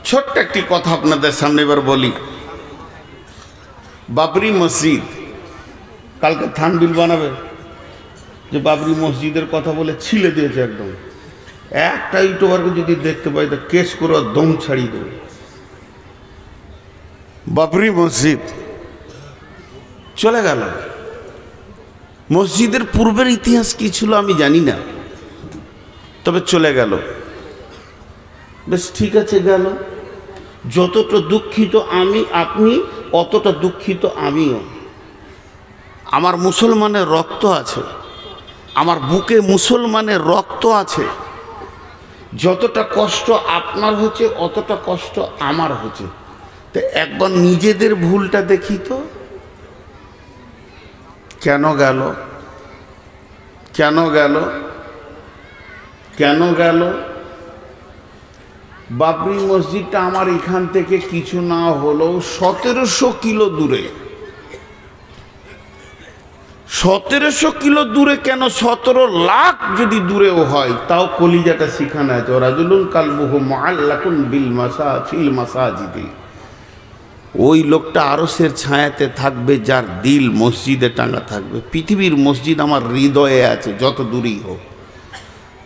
ছোট্ট একটি কথা আপনাদের সামনে এবার বলি। বাবরি মসজিদ, কালকে থানবিল বানাবে যে বাবরি মসজিদের কথা বলে ছিলে দিয়েছে একদম। একটা ইউটিউবারকে যদি দেখতে পাই তো কেস করে দম ছাড়িয়ে দেবে। বাবরি মসজিদ চলে গেল। মসজিদের পূর্বের ইতিহাস কি ছিল আমি জানি না, তবে চলে গেল। বেশ ঠিক আছে, গেল। যতটা দুঃখিত আমি আপনি, অতটা দুঃখিত আমিও। আমার মুসলমানের রক্ত আছে, আমার বুকে মুসলমানের রক্ত আছে। যতটা কষ্ট আপনার হচ্ছে অতটা কষ্ট আমার হচ্ছে। তো একবার নিজেদের ভুলটা দেখি তো, কেন গেল, কেন গেল, কেন গেল? বাবরি মসজিদটা আমার এখান থেকে কিছু না হলেও 1700 কিলো দূরে। 1700 কিলো দূরে কেন, 17 লাখ যদি দূরেও হয় তাও কলিজাটা শিখানো আছে। রাজুলুন কালবুহু মুআল্লাকুন বিল ফিল মাসাজিদি। ওই লোকটা আরশের ছায়াতে থাকবে যার দিল মসজিদে টাঙা থাকবে। পৃথিবীর মসজিদ আমার হৃদয়ে আছে যত দূরেই হোক,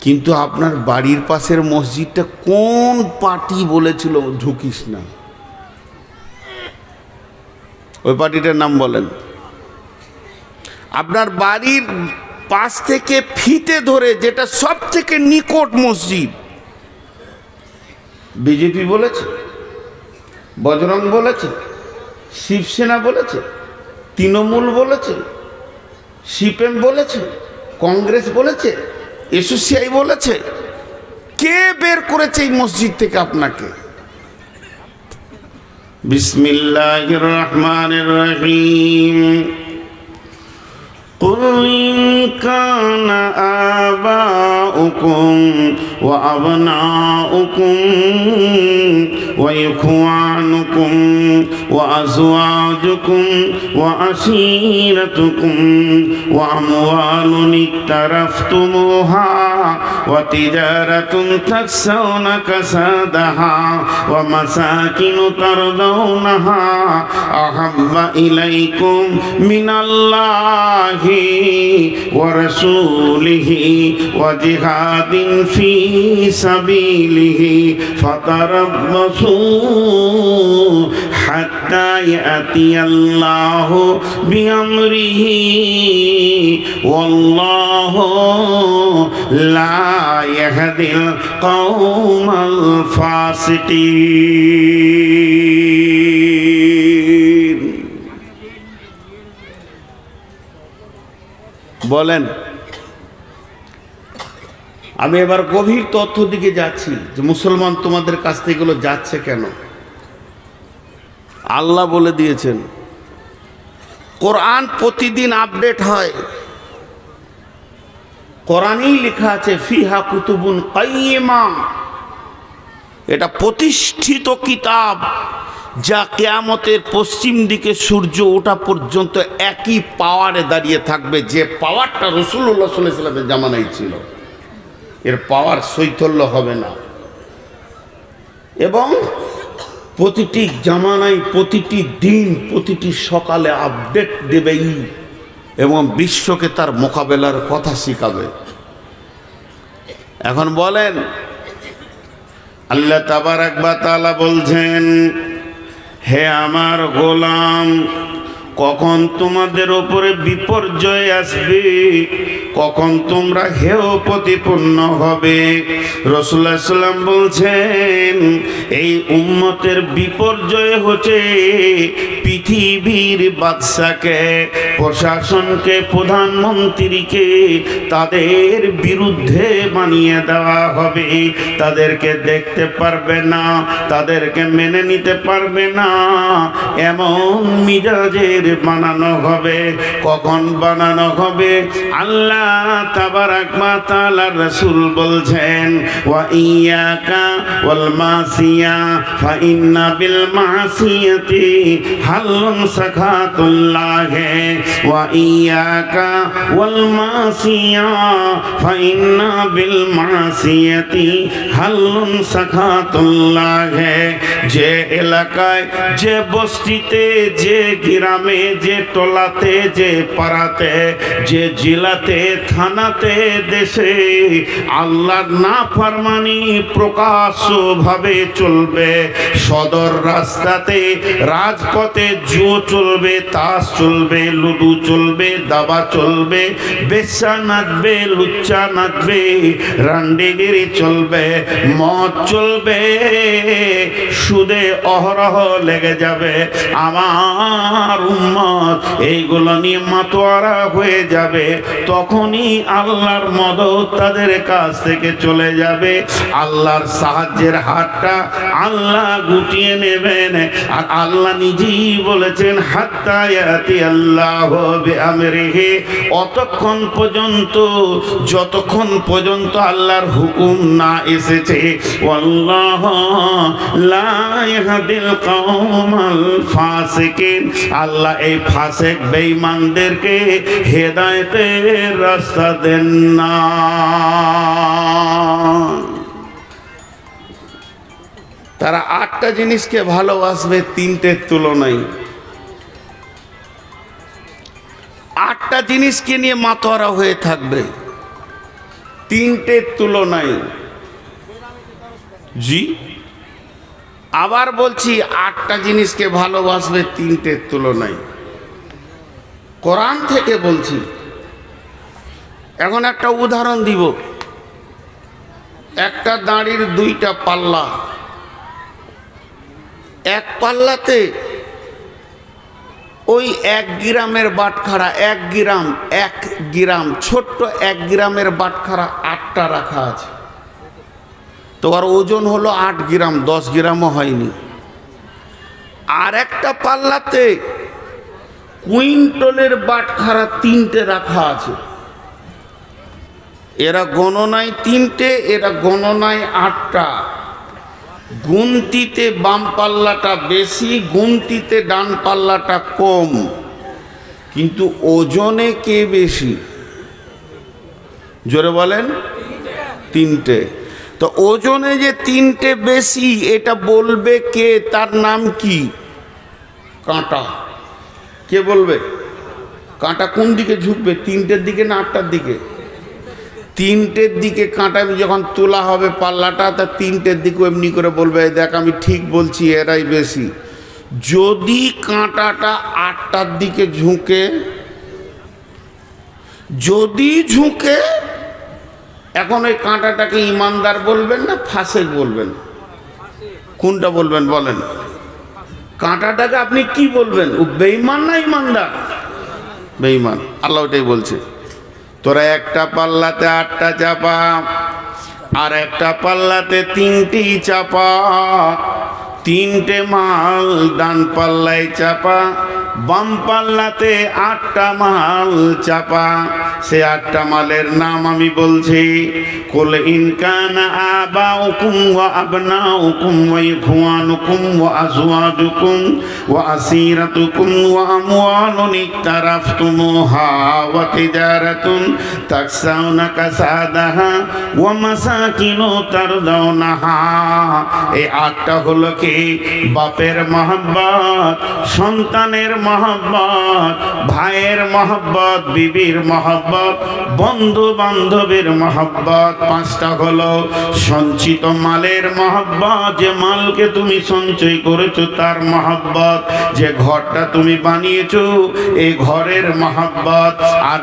কিন্তু আপনার বাড়ির পাশের মসজিদটা কোন পার্টি বলেছিল ঢুকিস না? ওই পার্টিটার নাম বলেন। আপনার বাড়ির পাশ থেকে ফিতে ধরে যেটা সব থেকে নিকট মসজিদ, বিজেপি বলেছে, বজরং বলেছে, শিবসেনা বলেছে, তৃণমূল বলেছে, সিপিএম বলেছে, কংগ্রেস বলেছে, এসোসিয়াই বলেছে। কে বের করেছে এই মসজিদ থেকে আপনাকে? বিসমিল্লাহির রহমানির রহিম। قل إن كان آباؤكم وأبناؤكم وإخوانكم وأزواجكم وعشيرتكم وأموال اقترفتموها وتجارة تخشون كسادها ومساكن ترضونها أحب إليكم من الله ورسوله وجهاد في سبيله فتربصوا حتى يأتي الله بأمره والله لا يهدي القوم الفاسقين। বলেন, আমি এবার গভীর তথ্য দিকে যাচ্ছি যে মুসলমান তোমাদের কাছ থেকে এগুলো যাচ্ছে কেন। আল্লাহ বলে দিয়েছেন, কোরআন প্রতিদিন আপডেট হয়। কোরআনেই লেখা আছে ফিহা কুতুবুন কাইয়্যিমা। এটা প্রতিষ্ঠিত কিতাব যা কিয়ামতের পশ্চিম দিকে সূর্য ওঠা পর্যন্ত একই পাওয়ারে দাঁড়িয়ে থাকবে, যে পাওয়ারটা রাসূলুল্লাহ সাল্লাল্লাহু আলাইহি ওয়াসাল্লামের জামানায় ছিল। এর পাওয়ার শৈথল্য হবে না, এবং প্রতিটি জামানায় প্রতিটি দিন প্রতিটি সকালে আপডেট দেবেই এবং বিশ্বকে তার মোকাবেলার কথা শিখাবে। এখন বলেন, আল্লাহ তাবারাক ওয়া তাআলা বলছেন, হে আমার গোলাম, কখন তোমাদের উপরে বিপর্যয় আসবে, কখন তোমরা হেয় প্রতিপন্ন হবে। রাসূলুল্লাহ সাল্লাল্লাহু আলাইহি ওয়াসাল্লাম বলছেন, এই উম্মতের বিপর্যয় হচ্ছে পৃথিবীর বাদশাকে, প্রশাসনকে, প্রধানমন্ত্রীকে তাদের বিরুদ্ধে বানিয়ে দেওয়া হবে। তাদেরকে দেখতে পারবে না, তাদেরকে মেনে নিতে পারবে না, এমন মিজাজের বানানো হবে। কখন বানানো হবে? আল্লাহ তাবারাক ওয়া তাআলার রাসূল বলছেন, ওয়া ইয়াকা ওয়াল মাসিয়া ফা ইন্না বিল মাসিয়াতি হালুন সাখাতুল্লাহ ওয়া ইয়াকা ওয়াল মাসিয়া ফা ইন্না বিল মাসিয়াতি হাল্লুন সাখাতুল্লাহে। যে এলাকায়, যে বস্তিতে, যে গ্রামে, যে টলাতে, যে পাড়াতে, যে জেলাতে, থানাতে, দেশে আল্লাহর নাফরমানি প্রকাশ্যভাবে চলবে, সদর রাস্তাতে, রাজপথে জুয়ো চলবে, তাস চলবে, লুডু চলবে, দাবা চলবে, বেশ্যা নাচবে, লুচ্চা নাচবে, রান্ডিগিরি চলবে, মদ চলবে, সুদে অহরহ লেগে যাবে, আমার উম্মত এইগুলো নিয়ে মাতোয়ারা হয়ে যাবে। তখনই আল্লাহর মদদ তাদের কাছ থেকে চলে যাবে। আল্লাহর সাহায্যের হাতটা আল্লাহ গুটিয়ে নেবেন। আর আল্লাহ নিজেই বলেছেন, হাত্তা ইয়াতি আল্লাহু বিআমরিহি, অতক্ষণ পর্যন্ত, যতক্ষণ পর্যন্ত আল্লাহর হুকুম না এসেছে। ওয়াল্লাহু লা ইয়াহদিল কওমাল ফাসিকিন, আল্লাহ এই ফাসিক বেঈমানদেরকে হেদায়েতের রাস্তা দেন না। তারা 8টা জিনিসকে ভালোবাসবে 3টের তুলনায়। 8টা জিনিসকে নিয়ে মাতোয়ারা হয়ে থাকবে 3টের তুলনায়। জি, আবার বলছি, 8টা জিনিসকে ভালোবাসবে 3টের তুলনায়। কোরআন থেকে বলছি। এখন একটা উদাহরণ দিব। একটা দাঁড়ির 2টা পাল্লা। এক পাল্লাতে ওই 1 গ্রামের বাটখারা, 1 গ্রাম ছোট্ট 1 গ্রামের বাটখারা 8টা রাখা আছে। তো আর ওজন হলো 8 গ্রাম, 10 গ্রামও হয়নি। আর একটা পাল্লাতে কুইন্টলের বাটখারা 3টে রাখা আছে। এরা গণনায় 3টে, এরা গণনায় 8টা। গুনতিতে বাম পাল্লাটা বেশি, গুনতিতে ডান পাল্লাটা কম, কিন্তু ওজনে কে বেশি? জোরে বলেন। 3টে। তো ওজনে যে 3টে বেশি, এটা বলবে কে? তার নাম কি? কাঁটা। কে বলবে? কাঁটা কোন দিকে ঝুঁকবে, 3টের দিকে না 8টার দিকে? 3টের দিকে কাঁটা যখন তোলা হবে পাল্লাটা, তা 3টের দিকে এমনি করে বলবে, দেখ আমি ঠিক বলছি, এরাই বেশি। যদি কাঁটাটা 8টার দিকে ঝুঁকে, যদি ঝুঁকে, এখন ওই কাঁটাটাকে ইমানদার বলবেন না ফাসেক বলবেন? কোনটা বলবেন বলেন? কাঁটাটাকে আপনি কি বলবেন? ও বেঈমান না ইমানদার? বেঈমান। আল্লাহ ওটাই বলছে, তোরা একটা পাল্লাতে 8টা চাপা, আর একটা পাল্লাতে 3টি চাপা। 3টে মাল ডান পাল্লায় চাপা, বাম পাল্লাতে 8টা মাল চাপা। সে 8টা মালের নাম আমি বলছি। কুল ইন কানা আবাউকুম ওয়া আবনাউকুম ওয়া ইখওয়ানুকুম ওয়া আজওয়াজুকুম ওয়া আসীরাতুকুম ওয়া আমওয়ালুন ইকতারাফতুমুহা ওয়া তিজারাতুন তাকসাউনা কাসাদাহা ওয়া মাসাকিনু তারদাউনাহা। এই 8টা হলো কি? বাপের মহব্বত, সন্তানের মহব্বত, ভাইয়ের মহব্বত, বিবির মহব্বত, বন্ধু বান্ধবের মহব্বত। 5টা হলো সঞ্চিত মালের মহব্বত, যে মালকে তুমি সঞ্চয় করেছো তার মহব্বত, যে ঘরটা তুমি বানিয়েছো এই ঘরের মহব্বত। আর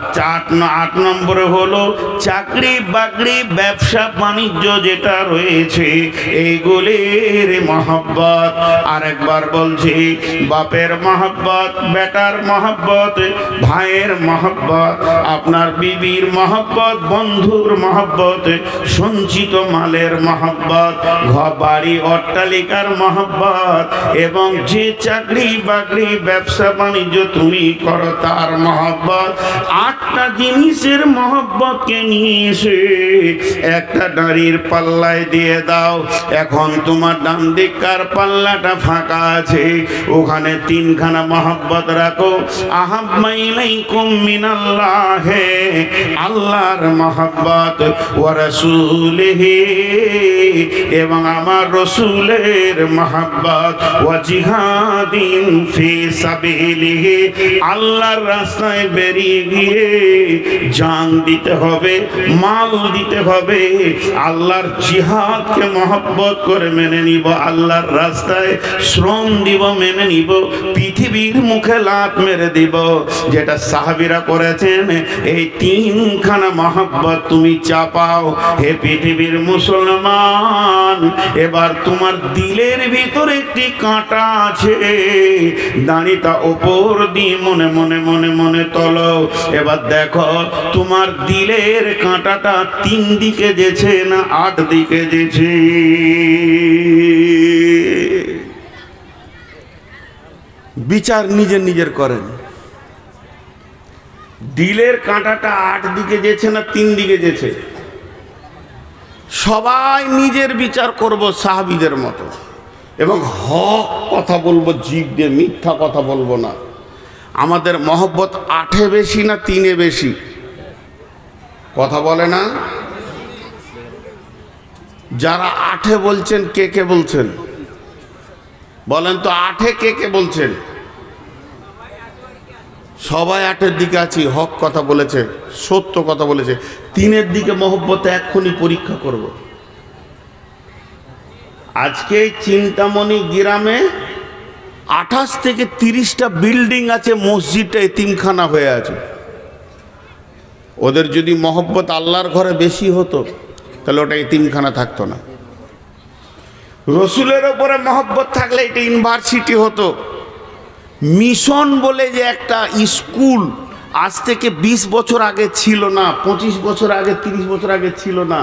8 নম্বরে হলো চাকরি বাকরি, ব্যবসা বাণিজ্য যেটা রয়েছে এইগুলির মহব্বত। আরেকবার বলছি, বাপের মহব্বত, বেটার মহব্বত, ভাইয়ের মহব্বত, আপনার বিবির মহব্বত, বন্ধুর মহব্বত, সঞ্চিত মালের মহব্বত, ঘর বাড়ি অট্টালিকার মহব্বত, এবং যে চাকরি বাকরি ব্যবসা বাণিজ্য তুমি করো তার মহব্বত। 8টা জিনিসের মহব্বতকে নিয়ে এসে একটা দাঁড়ির পাল্লায় দিয়ে দাও। এখন তোমার ডান দিককার পাল্লাটা ফাঁকা আছে, ওখানে 3খানা মহব্বত মহব্বত রাখো। আহাব্বা ইলাইকুম মিনাল্লাহি, আল্লাহর মহব্বত, ওয়া রাসূলিহি, এবং আমার রাসূলের মহব্বত, ওয়া জিহাদিন ফি সাবিলিহি, আল্লাহর রাস্তায় বেরিয়ে গিয়ে জান দিতে হবে, মাল দিতে হবে। আল্লাহর জিহাদকে মহব্বত করে মেনে নিব, আল্লাহর রাস্তায় শ্রম দিব, মেনে নিব, পৃথিবীর মুখে লাত মেরে দিব, যেটা সাহাবীরা করেছেন। এই তিনখানা মহব্বত তুমি চাপাও হে পৃথিবীর মুসলমান। এবার তোমার দিলের ভিতরে একটি কাঁটা আছে, দাড়িটা ওপর দিয়ে মনে মনে মনে মনে তোলো। এবার দেখো তোমার দিলের কাঁটাটা 3 দিকে যেছে না 8 দিকে যেছে। বিচার নিজের নিজের করেন। দিলের কাঁটাটা 8 দিকে যেছে না 3 দিকে যেছে? সবাই নিজের বিচার করব সাহাবীদের মতো, এবং হক কথা বলবো, জিভ দিয়ে মিথ্যা কথা বলবো না। আমাদের মহব্বত 8-এ বেশি না 3-এ বেশি? কথা বলে না? যারা 8-এ বলছেন কে কে বলছেন বলেন তো? 8-এ কে কে বলছেন? সবাই 8-এর দিকে আছি, হক কথা বলেছে, সত্য কথা বলেছে। 3-এর দিকে মহব্বত এক্ষুনি পরীক্ষা করব। আজকে চিন্তামণি গ্রামে 28 থেকে 30টা বিল্ডিং আছে, মসজিদটা এতিমখানা হয়ে আছে। ওদের যদি মহব্বত আল্লাহর ঘরে বেশি হতো তাহলে ওটা এতিমখানা থাকতো না। রসুলের ওপরে মহব্বত থাকলে এটা ইউনিভার্সিটি হতো। মিশন বলে যে একটা স্কুল আজ থেকে 20 বছর আগে ছিল না, 25 বছর আগে, 30 বছর আগে ছিল না।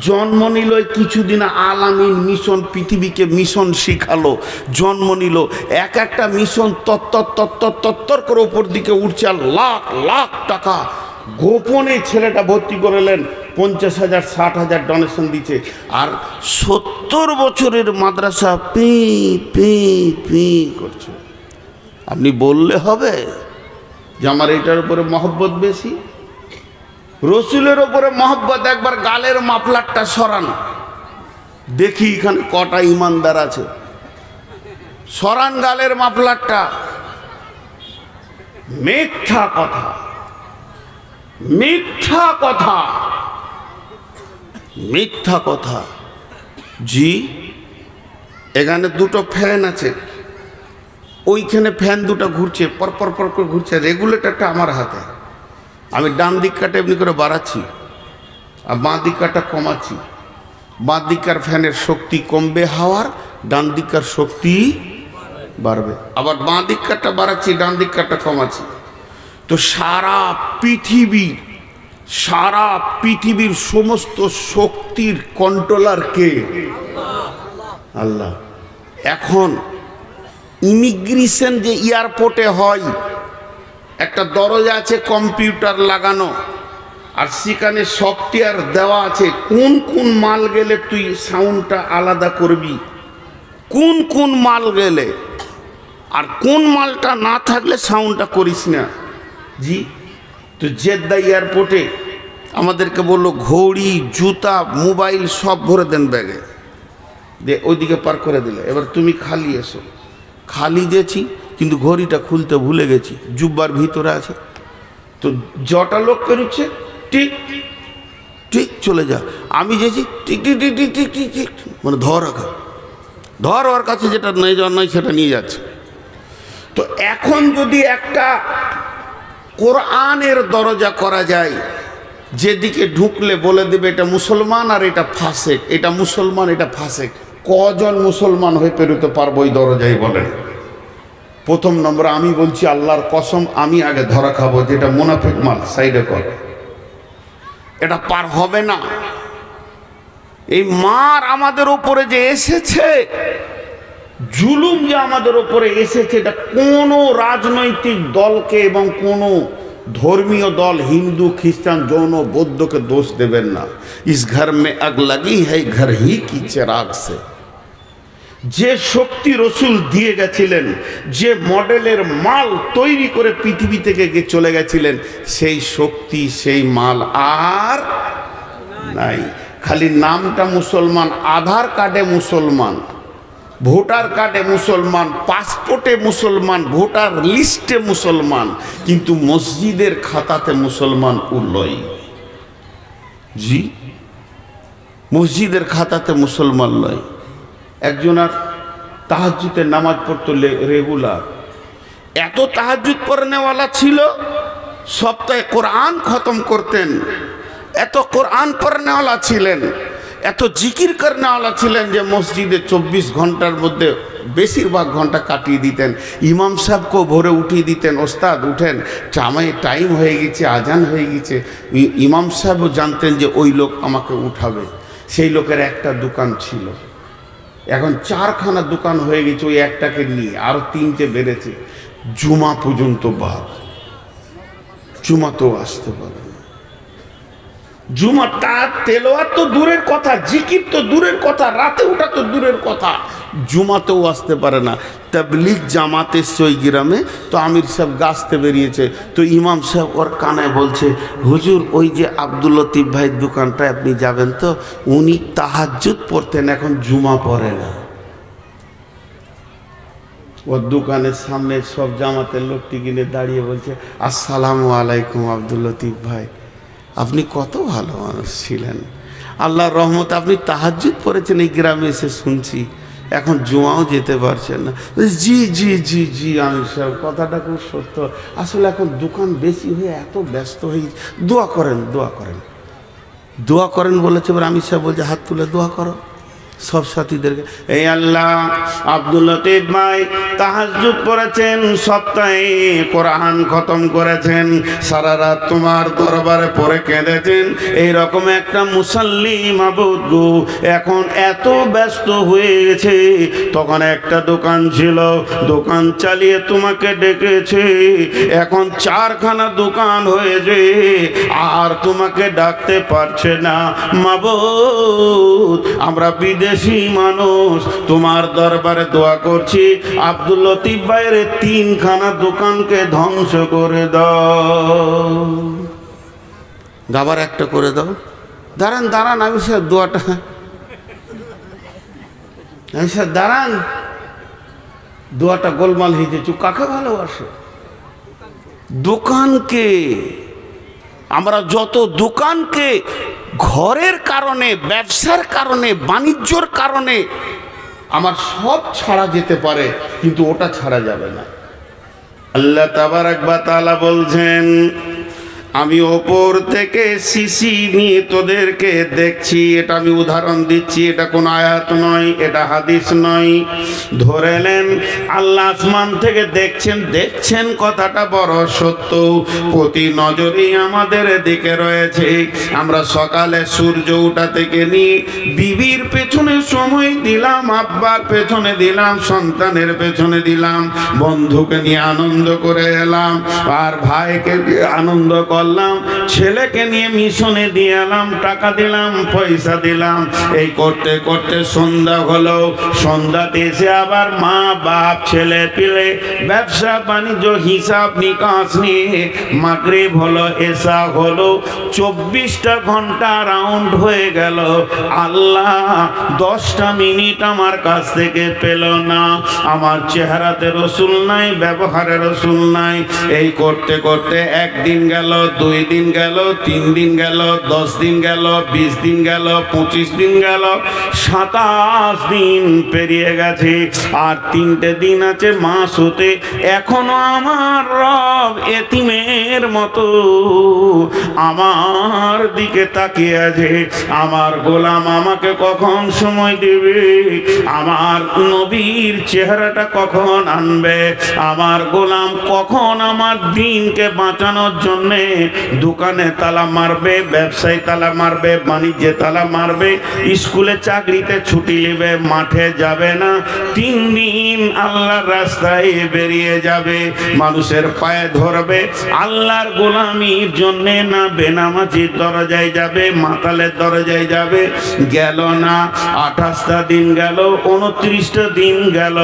জন্ম নিল কিছুদিন আল আমিন মিশন, পৃথিবীকে মিশন শিখালো, জন্ম নিল। এক একটা মিশন তত্তর করে ওপর দিকে উঠছে, আর লাখ লাখ টাকা গোপনে ছেলেটা ভর্তি করলেন, 50,000 60,000 ডোনেশন দিচ্ছে। আর 70 বছরের মাদ্রাসা পি পি পি করছে। আপনি বললে হবে যে আমার এটার উপরে মহব্বত বেশি? রসুলের উপরে মহব্বত। একবার গালের মাফলারটা সরান, দেখি এখানে কটা ইমানদার আছে। সরান গালের মাফলারটা। মিথ্যা কথা, মিথ্যা কথা, মিথ্যা কথা। জি, এখানে 2টো ফ্যান আছে, ওইখানে ফ্যান 2টা ঘুরছে, পরপর পর করে ঘুরছে। রেগুলেটরটা আমার হাতে, আমি ডান দিক কাটা এমনি করে বাড়াচ্ছি আর বাঁ দিক কাটা কমাচ্ছি। বাঁ দিককার ফ্যানের শক্তি কমবে হাওয়ার, ডান দিককার শক্তি বাড়বে। আবার বাঁ দিক কাটা বাড়াচ্ছি, ডান দিক কাটা কমাচ্ছি। তো সারা পৃথিবীর সমস্ত শক্তির কন্ট্রোলার কে? আল্লাহ। এখন ইমিগ্রেশন যে এয়ারপোর্টে হয়, একটা দরজা আছে কম্পিউটার লাগানো, আর সেখানে সফটওয়্যার দেওয়া আছে কোন কোন মাল গেলে তুই সাউন্ডটা আলাদা করবি, কোন কোন মাল গেলে, আর কোন মালটা না থাকলে সাউন্ডটা করিস না। জি, তো জেদ্দা এয়ারপোর্টে আমাদেরকে বললো ঘড়ি, জুতা, মোবাইল সব ভরে দেন ব্যাগে, দিয়ে ওইদিকে পার করে দিলে। এবার তুমি খালি এসো। খালি দিয়েছি কিন্তু ঘড়িটা খুলতে ভুলে গেছি, জুব্বার ভিতরে আছে। তো জটা লোক পেরোচ্ছে, টিক ঠিক চলে যা। আমি যেছি টিক টিক টিক টিক টিক টিক টিক, মানে ধর ওর কাছে যেটা নেই যাওয়ার নয় সেটা নিয়ে যাচ্ছে। তো এখন যদি একটা কোরআনের দরজা করা যায়, যেদিকে ঢুকলে বলে দেবে এটা মুসলমান আর এটা ফাসেক, এটা মুসলমান এটা ফাসেক, কজন মুসলমান হয়ে পেরোতে পারবো ওই দরজায় বলেন? প্রথম নম্বর আমি বলছি আল্লাহর কসম, আমি আগে ধরা খাবো যেটা মুনাফিক মাল, সাইডে কর, এটা পার হবে না। এই মার আমাদের উপরে যে এসেছে, জুলুম যে আমাদের উপরে এসেছে, এটা কোনো রাজনৈতিক দলকে এবং কোনো ধর্মীয় দল, হিন্দু, খ্রিস্টান, জৈন, বৌদ্ধকে দোষ দেবেন না। ইস ঘর মে আগ লাগি হ্যায় ঘর হি কি চিরাগ সে। যে শক্তি রসুল দিয়ে গেছিলেন, যে মডেলের মাল তৈরি করে পৃথিবী থেকে চলে গেছিলেন, সেই শক্তি সেই মাল আর নাই। খালি নামটা মুসলমান, আধার কার্ডে মুসলমান, ভোটার কার্ডে মুসলমান, পাসপোর্টে মুসলমান, ভোটার লিস্টে মুসলমান, কিন্তু মসজিদের খাতাতে মুসলমান উল্লই। জি, মসজিদের খাতাতে মুসলমান নয়। একজনার তাহাজ্জুদের নামাজ পড়তো রেগুলার, এত তাহাজ্জুদ পড়নেওয়ালা ছিল, সপ্তাহে কোরআন খতম করতেন, এত কোরআন পড়নেওয়ালা ছিলেন, এত জিকির করনেওয়ালা ছিলেন যে মসজিদে 24 ঘন্টার মধ্যে বেশিরভাগ ঘন্টা কাটিয়ে দিতেন। ইমাম সাহেবকেও ভোরে উঠিয়ে দিতেন, ওস্তাদ উঠেন, টাইম হয়ে গেছে, আজান হয়ে গেছে। ইমাম সাহেবও জানতেন যে ওই লোক আমাকে উঠাবে। সেই লোকের একটা দোকান ছিল, এখন 4খানা দোকান হয়ে গেছে ওই একটাকে নিয়ে, আরো 3টে বেড়েছে। জুমা পর্যন্ত বাদ, জুমাতেও আসতে পারে না। জুমা তার তেলাওয়াত তো দূরের কথা, জিকির তো দূরের কথা, রাতে ওঠা তো দূরের কথা, জুমাতেও আসতে পারে না। তাবলীগ জামাত এসছে ওই গ্রামে, তো আমির সাহেব গাছতে বেরিয়েছে, তো ইমাম সাহেব ওর কানে বলছে, হুজুর ওই যে আব্দুল লতিফ ভাইয়ের দোকানটায় আপনি যাবেন তো, উনি তাহাজ্জুদ পড়তেন, এখন জুমা পড়ে না। ওর দোকানের সামনে সব জামাতের লোকটি কিনে দাঁড়িয়ে বলছে, আসসালামু আলাইকুম আব্দুল লতিফ ভাই, আপনি কত ভালো মানুষ ছিলেন, আল্লাহর রহমতে আপনি তাহাজ্জুদ পড়েছেন এই গ্রামে এসে শুনছি, এখন জুমাও যেতে পারছেন না। জি জি জি জি আমির সাহেব, কথাটা খুব সত্য, আসলে এখন দোকান বেশি হয়ে এত ব্যস্ত হয়ে, দোয়া করেন দোয়া করেন দোয়া করেন বলেছে। এবার আমির সাহেব বলছে, হাত তুলে দোয়া করো সব সাথীদেরকে। এই আল্লাহ, আব্দুল লতিফ ভাই তাহাজ্জুদ পড়েছেন, সপ্তাহে কোরআন খতম করেছেন, সারা রাত তোমার দরবারে পড়ে কেঁদেছেন, এইরকম একটা মুসাল্লি মাবুদ গো, এখন এত ব্যস্ত হয়ে গেছে, তখন একটা দোকান ছিল, দোকান চালিয়ে তোমাকে ডেকেছে, এখন 4খানা দোকান হয়েছে, আর তোমাকে ডাকতে পারছে না মাবুদ। আমরা বিদেশি মানুষ, তোমার দরবারে দোয়া করছি, আব্দুল লতিফ ভাইয়ের 3খানা দোকানকে ধ্বংস করে দাও, আবার একটা করে দাও। দাঁড়ান দাঁড়ান আমি স্যার, দোয়াটা আমি স্যার দাঁড়ান, দোয়াটা গোলমাল হয়েছে। কাকে ভালোবাসে? দোকানকে। আমরা যত দোকানকে ঘরের কারণে, ব্যবসার কারণে, বাণিজ্যর কারণে আমার সব ছাড়া যেতে পারে, কিন্তু ওটা ছাড়া যাবে না। আল্লাহ তাবারাক ওয়া তাআলা বলছেন, আমি ওপর থেকে শিশি নিয়ে তোদেরকে দেখছি। এটা আমি উদাহরণ দিচ্ছি, এটা কোন আয়াত নয়, এটা হাদিস নয়। ধরে নেন আল্লাহ আসমান থেকে দেখছেন, দেখছেন কথাটা বড় সত্য, প্রতি নজরেই আমাদের দিকে রয়েছে। আমরা সকালে সূর্য ওঠা থেকে নিয়ে বিবির পেছনে সময় দিলাম, আব্বার পেছনে দিলাম, সন্তানের পেছনে দিলাম, বন্ধুকে নিয়ে আনন্দ করে এলাম, আর ভাইকে দিয়ে আনন্দ করলাম, ছেলেকে নিয়ে মিশনে দিয়ে এলাম, টাকা দিলাম, পয়সা দিলাম, এই করতে করতে সন্ধ্যা হলো। সন্ধ্যাতে এসে আবার মা বাপ ছেলে পিলে ব্যবসা বাণিজ্য হিসাব নিকাশ নিয়ে মাগরিব হলো, এশা হলো, 24টা ঘন্টা রাউন্ড হয়ে গেল। আল্লাহ 10টা মিনিট আমার কাছ থেকে পেল না। আমার চেহারাতে রসুল নাই, ব্যবহারে রসুল নাই। এই করতে করতে একদিন গেল, 2 দিন গেল, 3 দিন গেল, 10 দিন গেল, 20 দিন গেল, 25 দিন গেল, 27 দিন পেরিয়ে গেছে। আর 3টে দিন আছে মাস হতে। এখনো আমার রব এতিমের মতো আমার দিকে তাকিয়ে আছে। আমার গোলাম আমাকে কখন সময় দেবে? আমার নবীর চেহারাটা কখন আনবে? আমার গোলাম কখন আমার দিনকে বাঁচানোর জন্যে দোকানে তালা মারবে, ব্যবসায় তালা মারবে, বাণিজ্যে তালা মারবে, স্কুলে চাকরিতে ছুটি নেবে, মাঠে যাবে না। 3 দিন আল্লাহর রাস্তায় বেরিয়ে যাবে, মানুষের পায়ে ধরবে, আল্লাহর গোলামির জন্যে না বেনামাজির দরজায় যাবে, মাতালের দরজায় যাবে। গেল না, 28টা দিন গেল, 29টা দিন গেল,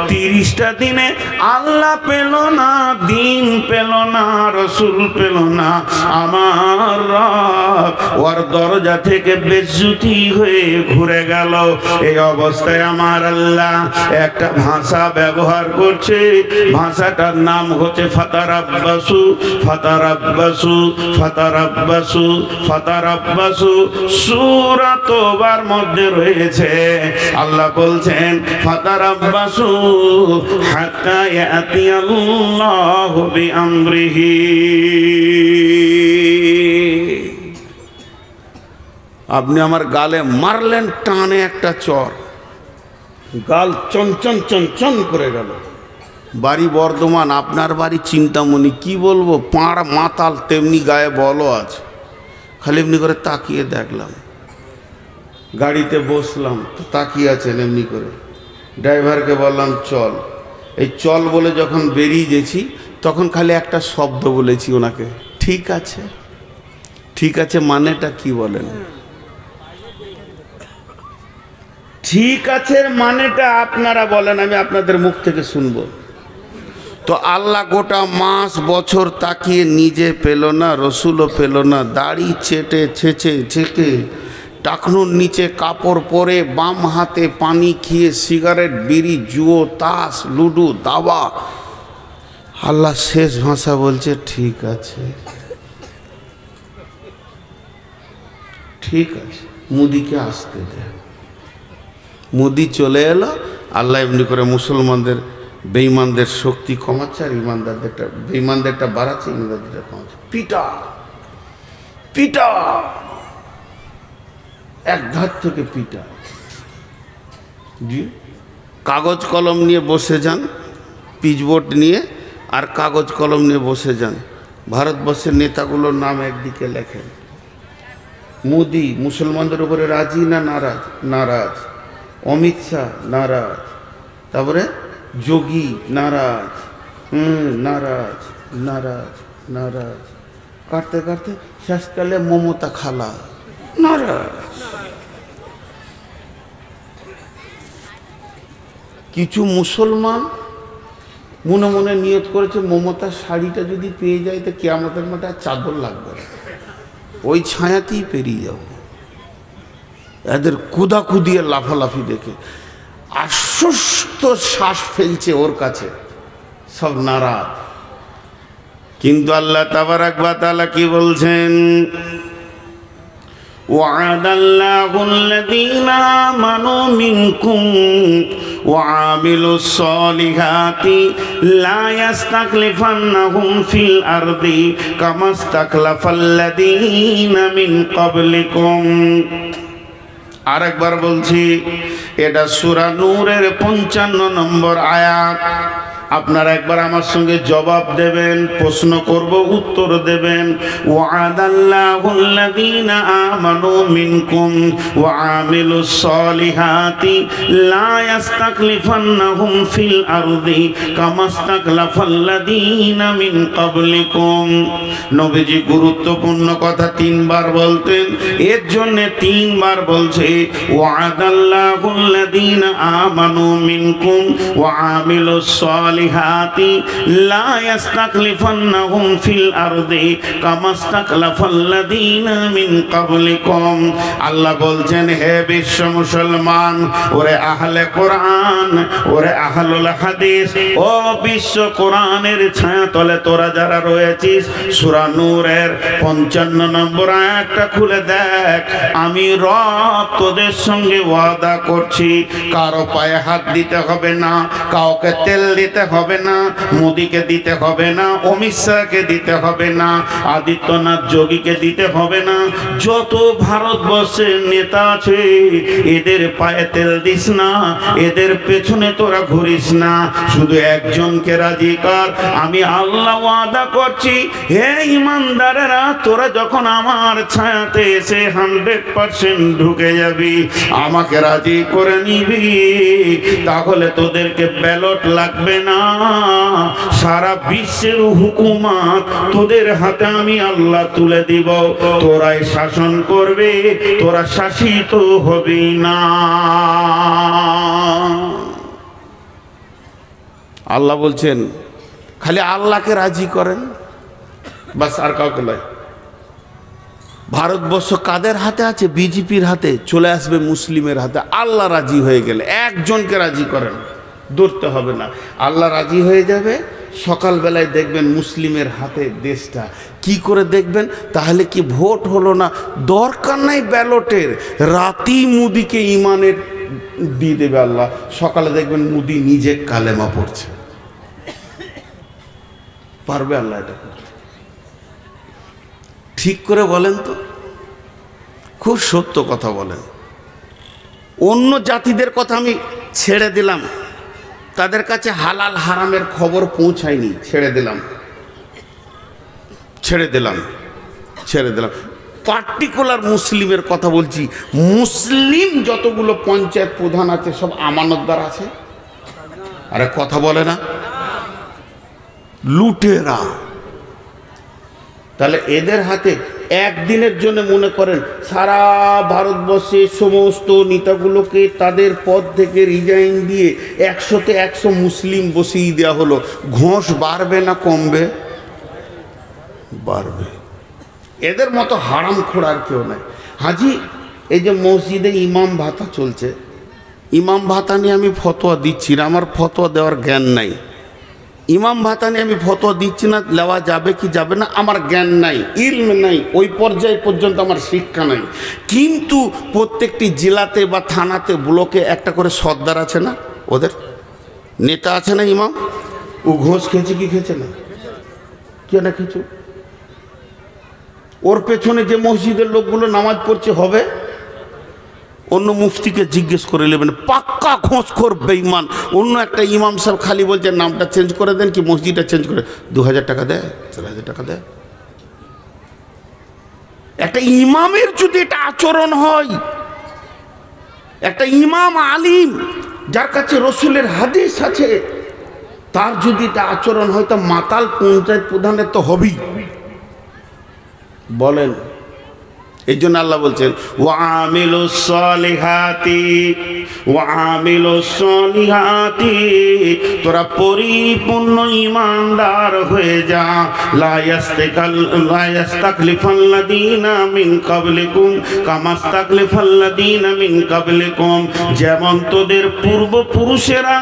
30টা দিনে আল্লাহ পেল না, দিন পেল না, রসুল পেল না। আমার রব ওর দরজা থেকে বেজ্জতি হয়ে ঘুরে গেল। এই অবস্থায় আমার আল্লাহ একটা ভাষা ব্যবহার করছে, ভাষাটার নাম হচ্ছে ফাতারাব্বাসু, ফাতারাব্বাসু, ফাতারাব্বাসু, ফাতারাব্বাসু। সূরা তওবার মধ্যে রয়েছে, আল্লাহ বলছেন ফাতারাব্বাসু হাত্তা ইয়াতিয়াল্লাহু বিআমরিহি। আপনি আমার গালে মারলেন টানে একটা চর, গাল চঞ্চন চঞ্চন করে গেল। বাড়ি বর্ধমান, আপনার বাড়ি চিন্তামণি। কি বলবো, পাড় মাতাল তেমনি গায়ে বলও আছে। খালি এমনি করে তাকিয়ে দেখলাম, গাড়িতে বসলাম তো তাকিয়ে আছেন এমনি করে। ড্রাইভারকে বললাম চল, এই চল বলে যখন বেরিয়ে গেছি তখন খালি একটা শব্দ বলেছি ওনাকে, ঠিক আছে। ঠিক আছে মানেটা কি বলেন? ঠিক আছে মানেটা আপনারা বলেন, আমি আপনাদের মুখ থেকে শুনবো। তো আল্লাহ গোটা মাস বছর তাকিয়ে নিজে পেল না, রসুলও পেল না, দাড়ি চেটে ছেঁচে ছেঁকে টাকনুর নিচে কাপড় পরে, বাম হাতে পানি খেয়ে, সিগারেট, বিড়ি, জুয়ো, তাস, লুডু, দাবা। আল্লাহ শেষ ভাষা বলছে ঠিক আছে, ঠিক আছে, মুদিকে আসতে দে। মুদি চলে এলো। আল্লাহ এমনি করে মুসলমানদের বেঈমানদের শক্তি কমাচ্ছে আর ইমানদারদেরটা, বেঈমানদেরটা বাড়াচ্ছে, ইমানদারদেরটা কমাচ্ছে। পিটা পিটা, এক ধার থেকে পিটা। জি, কাগজ কলম নিয়ে বসে যান, পিচবোর্ড নিয়ে আর কাগজ কলম নিয়ে বসে যান। ভারতবর্ষের নেতাগুলোর নাম একদিকে লেখেন। মোদি মুসলমানদের উপরে রাজি না নারাজ? নারাজ। অমিত শাহ নারাজ। তারপরে যোগী নারাজ, নারাজ নারাজ নারাজ। কাটতে কাটতে শেষকালে মমতা খালা নারাজ। কিছু মুসলমান মনে মনে নিয়ত করেছে মমতার শাড়িটা যদি পেয়ে যায় তো কিয়ামতের মাঠে আর চাদর লাগবে না, ওই ছায়াতেই পেরিয়ে যাব। এদের কুদাকুদিয়ে লাফালাফি দেখে আশ্বস্ত শ্বাস ফেলছে ওর কাছে, সব নারাজ। কিন্তু আল্লাহ তাবারাক ওয়া তাআলা কি বলছেন? ওয়া'দাল্লাহু আল্লাযীনা আমানু মিনকুম ওয়া আমিলুস সলিহাতি লা ইস্তাখলিফান্নাহুম ফিল আরদি কামা ইস্তাখলাফাল্লাযীনা মিন ক্বাবলিকুম। আরেকবার বলছি, এটা সূরা নূরের 55 নম্বর আয়াত। আপনারা একবার আমার সঙ্গে জবাব দেবেন, প্রশ্ন করব, উত্তর দেবেন। ওয়া'দাল্লাহুল্লাযীনা আমানু মিনকুম ওয়া আমিলুস সলিহাতি লা ইস্তাখলিফান্নাহুম ফিল আরদি কামা ইস্তাখলাফাল্লাযীনা মিন ক্বাবলিকুম। নবীজি গুরুত্বপূর্ণ কথা 3 বার বলতেন, এর জন্য 3 বার বলছে ওয়া'দাল্লাহুল্লাযীনা আমানু মিনকুম ওয়া আমিলুস সলিহাতি লা ইস্তাখলিফান্নাহুম ফিল আরদি কামা ইস্তাখলাফাল্লাযীনা মিন ক্বাবলিকুম। আল্লাহ বলছেন, হে বিশ্ব মুসলমান, ওরে আহলে কোরআন, ওরে আহলুল হাদিস, ও বিশ্ব কোরআনের ছায়াতলে তোরা যারা রয়েছিস, সূরা নূরের 55 নম্বর আয়াতটা খুলে দেখ। আমি রব তোদের সঙ্গে ওয়াদা করছি, কারো পায়ে হাত দিতে হবে না, কাউকে তেল দিতে হবে না, মোদিকে দিতে হবে না, অমিত শাহকে দিতে হবে না, আদিত্যনাথ যোগীকে দিতে হবে না, যত ভারতবর্ষের নেতা আছে এদের পায়ে তেল দিস না, এদের পেছনে তোরা ঘুরিস না, শুধু একজনকে রাজি কর। আমি আল্লাহ ওয়াদা করছি, হে ইমানদারেরা, তোরা যখন আমার ছায়াতে এসে 100% ঢুকে যাবি, আমাকে রাজি করে নিবি, তাহলে তোদেরকে ব্যালট লাগবে না, সারা বিশ্বের হুকুমত তোদের হাতে আমি আল্লাহ তুলে দিব, তোরাই শাসন করবে, তোরা শাসিত হবি না। আল্লাহ বলছেন খালি আল্লাহকে রাজি করেন, বাস, আর কাউকে নয়। ভারতবর্ষ কাদের হাতে আছে? বিজেপির হাতে, চলে আসবে মুসলিমের হাতে। আল্লাহ রাজি হয়ে গেলে একজনকে রাজি করেন, ধরতে হবে না, আল্লাহ রাজি হয়ে যাবে, সকালবেলায় দেখবেন মুসলিমের হাতে দেশটা। কি করে দেখবেন? তাহলে কি ভোট হলো না? দরকার নাই ব্যালটের, রাতেই মুদিকে ইমানের দিয়ে দেবে আল্লাহ, সকালে দেখবেন মুদি নিজে কালেমা পড়ছে। পারবে আল্লাহ এটা করতে? ঠিক করে বলেন তো, খুব সত্য কথা বলেন। অন্য জাতিদের কথা আমি ছেড়ে দিলাম, তাদের কাছে হালাল হারামের খবর পৌঁছায়নি, ছেড়ে দিলাম। পার্টিকুলার মুসলিমের কথা বলছি। মুসলিম যতগুলো পঞ্চায়েত প্রধান আছে সব আমানতদার আছে, আরে কথা বলে না, লুটেরা। তাহলে এদের হাতে একদিনের জন্য মনে করেন সারা ভারতবর্ষের সমস্ত নেতাগুলোকে তাদের পদ থেকে রিজাইন দিয়ে 100-তে 100 মুসলিম বসিয়ে দেওয়া হলো, ঘোষ বাড়বে না কমবে? বাড়বে। এদের মতো হারামখোর আর কেউ নাই। হাজি, এই যে মসজিদে ইমাম ভাতা চলছে, ইমাম ভাতা নিয়ে আমি ফতোয়া দিচ্ছি না, আমার ফতোয়া দেওয়ার জ্ঞান নাই। ইমাম ভাতা নিয়ে আমি ফতোয়া দিচ্ছি না, নেওয়া যাবে কি যাবে না আমার জ্ঞান নাই, ইলম নাই, ওই পর্যায় পর্যন্ত আমার শিক্ষা নাই। কিন্তু প্রত্যেকটি জেলাতে বা থানাতে ব্লকে একটা করে সর্দার আছে না, ওদের নেতা আছে না ইমাম, ও ঘোষ খেয়েছে কি খেয়েছে না, কেন খেয়েছো? ওর পেছনে যে মসজিদের লোকগুলো নামাজ পড়ছে হবে, অন্য মুফতিকে জিজ্ঞেস করে নেবেন, পাক্কা ঘোষখোর বেঈমান। অন্য একটা ইমাম সাহেব খালি বলছে নামটা চেঞ্জ করে দেন কি মসজিদটা চেঞ্জ করে, 2000 টাকা দেয়, 4000 টাকা দেয়। একটা ইমামের যদি এটা আচরণ হয়, একটা ইমাম আলিম যার কাছে রসুলের হাদিস আছে, তার যদি এটা আচরণ হয়, তা মাতাল পঞ্চায়েত প্রধানের তো হবেই। বলেন, এই জন্য আল্লাহ বলছেন ওয়ামিলুস সলিহাতি, তোরা পরিপূর্ণ ইমানদার হয়ে যা। লা ইয়াস্তাকলিফাল্লাযীনা মিন কাবলিকুম কামাস্তাকলিফাল্লাযীনা মিন কাবলিকুম, যেমন তোদের পূর্বপুরুষেরা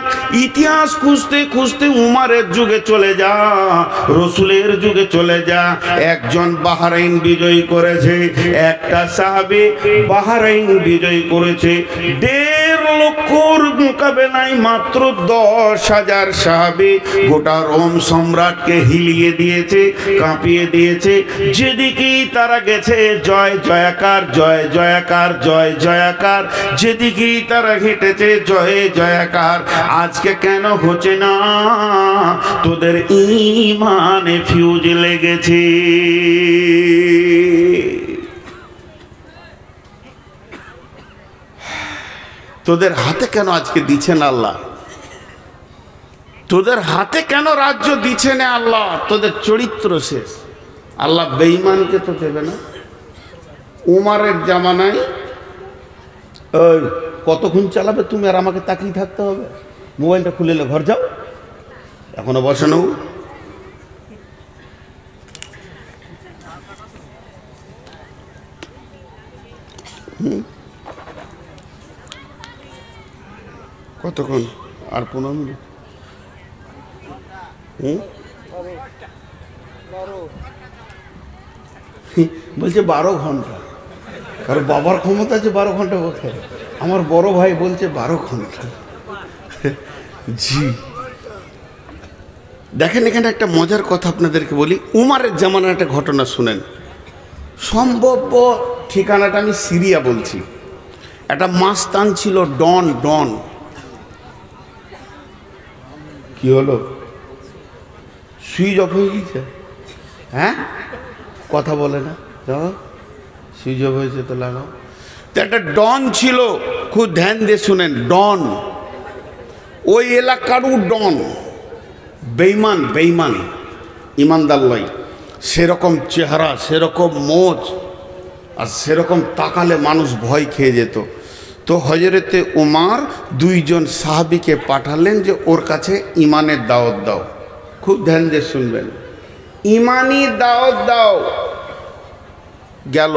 ইতিহাস খুঁজতে খুঁজতে উমারের যুগে চলে যা, রসুলের যুগে চলে যা, একজন বাহরাইন বিজয় করেছে, একটা সাহাবী বাহরাইন বিজয় করেছে, 1.5 লক্ষর মোকাবেলায় মাত্র 10,000 সাহাবী গোটা রোম সম্রাটকে হিলিয়ে দিয়েছে, কাঁপিয়ে দিয়েছে। যেদিকেই তারা গেছে জয় জয়াকার, জয় জয়াকার, জয় জয়াকার, যেদিকেই তারা হেঁটেছে জয় জয়াকার। আজকে কেন হচ্ছে না? তোদের ঈমানে ফিউজ লেগেছে। তোদের হাতে কেন আজকে দিচ্ছেন আল্লাহ? তোদের হাতে কেন রাজ্য দিচ্ছেন আল্লাহ? তোদের চরিত্র শেষ। আল্লাহ বেঈমানকে তো দেবে না। উমারের জামানায় ওই কতক্ষণ চালাবে তুমি, আর আমাকে তাকিয়ে থাকতে হবে? মোবাইলটা খুলে নে, ঘর যাও, এখনো বসানো। কতক্ষণ? আর 15 মিনিট। বলছে 12 ঘন্টা। কারণ বাবার ক্ষমতা আছে 12 ঘন্টা বলতে। আমার বড় ভাই বলছে 12 ঘন্টা। জি, দেখেন এখানে একটা মজার কথা আপনাদেরকে বলি। উমারের জামানার একটা ঘটনা শুনেন। সম্ভব ঠিকানাটা আমি সিরিয়া বলছি। একটা মাস্তান ছিল, ডন। ডন কি হলো? সুইচ অফ হয়ে গেছে? হ্যাঁ, কথা বলে না, সুইচ অফ হয়েছে তো লাগাও। তো একটা ডন ছিল, খুব ধ্যান দিয়ে শুনেন। ডন ওই এলাকারও ডন, বেঈমান। বেঈমান, ইমানদার লাই। সেরকম চেহারা, সেরকম মোচ, আর সেরকম তাকালে মানুষ ভয় খেয়ে যেত। তো হযরতে উমার দুইজন সাহাবীকে পাঠালেন যে ওর কাছে ইমানের দাওয়াত দাও। খুব ধ্যান দিয়ে শুনবেন, ইমানি দাওয়াত দাও। গেল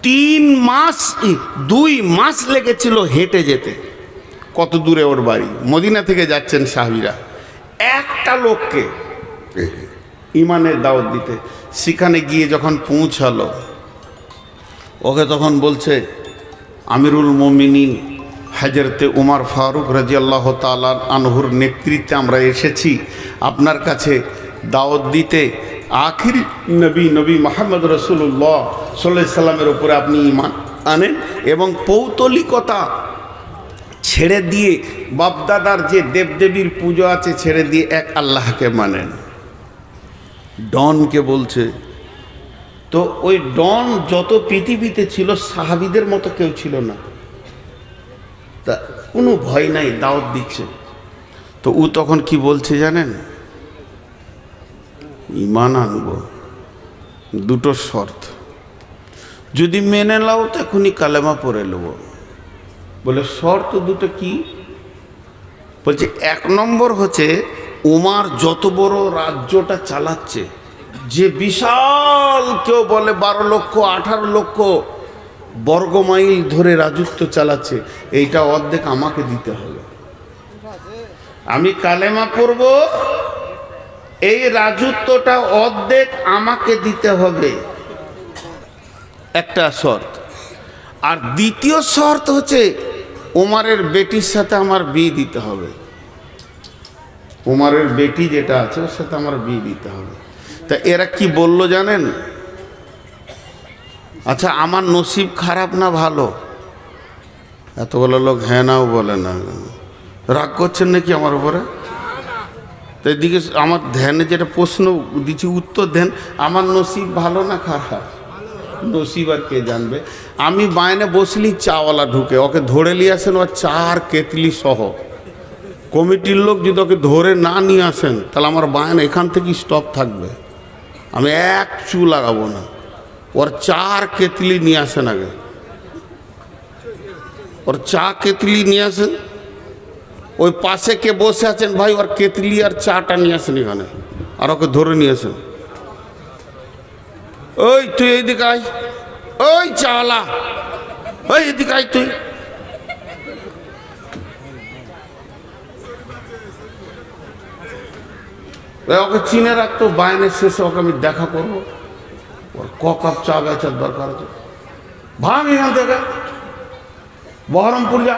3 মাস, 2 মাস লেগেছিল হেঁটে যেতে। কত দূরে ওর বাড়ি, মদিনা থেকে যাচ্ছেন সাহাবীরা। একটা লোককে ইমানের দাওয়াত দিতে, সেখানে গিয়ে যখন পৌঁছালো, ওকে তখন বলছে, আমিরুল মুমিনিন হযরতে উমর ফারুক রাদিয়াল্লাহু তাআলা আনহুর নেতৃত্বে আমরা এসেছি আপনার কাছে দাওয়াত দিতে। আখির নবী মুহাম্মদ রাসূলুল্লাহ সাল্লাল্লাহু আলাইহি সাল্লামের উপরে আপনি ঈমান আনেন এবং পৌতলিকতা ছেড়ে দিয়ে, বাপদাদার যে দেবদেবীর পুজো আছে ছেড়ে দিয়ে এক আল্লাহকে মানেন। ডনকে বলছে। তো ওই ডন যত পৃথিবীতে ছিল সাহাবীদের মতো কেউ ছিল না, তা কোনো ভয় নাই, দাওয়াত দিচ্ছে। তো ও তখন কি বলছে জানেন? ঈমান আনবো, দুটো শর্ত, যদি মেনে নাও তো এখনই কালেমা পড়ে নেব। বলে শর্ত দুটো কি? বলছে 1 নম্বর হচ্ছে উমার যত বড় রাজ্যটা চালাচ্ছে, যে বিশাল, কেউ বলে 12 লক্ষ 18 লক্ষ বর্গমাইল ধরে রাজত্ব চালাচ্ছে, এইটা অর্ধেক আমাকে দিতে হবে। আমি কালেমা পড়ব, এই রাজত্বটা অর্ধেক আমাকে দিতে হবে, একটা শর্ত। আর দ্বিতীয় শর্ত হচ্ছে উমারের বেটির সাথে আমার বিয়ে দিতে হবে। উমারের বেটি যেটা আছে ওর সাথে আমার বিয়ে দিতে হবে। তা এরা কি বলল জানেন? আচ্ছা, আমার নসিব খারাপ না ভালো? এতগুলো লোক হ্যাঁ নাও বলে না। রাগ করছেন নাকি আমার উপরে? তো এদিকে আমার ধ্যানে যেটা প্রশ্ন দিচ্ছি উত্তর দেন, আমার নসিব ভালো না খারাপ? নসিব আর কে জানবে। আমি বাইনে বসলি চাওয়ালা ঢুকে, ওকে ধরে নিয়ে আসেন, ও 4 কেতলি সহ। কমিটির লোক যদি ওকে ধরে না নিয়ে আসেন তাহলে আমার বায়না এখান থেকেই স্টপ থাকবে, আমি এক চু লাগাবো না। ওর 4 কেতলি নিয়ে আসেন আগে, ওর 4 কেতলি নিয়ে আসেন। ওই পাশে কে বসে আছেন ভাই, ওর কেতলি আর চাটা নিয়ে আসেন এখানে, আর ওকে ধরে নিয়ে আসেন। ওই তুই এইদিকে আয়, ওই চাওয়ালা, ওই এদিকে আয় তুই। ওকে চিনে রাখতো, বাইনের শেষে ওকে আমি দেখা করবো। ওর ক কাপ চা বেচার দরকার আছে, ভাঙ এখান থেকে, বহরমপুর যা।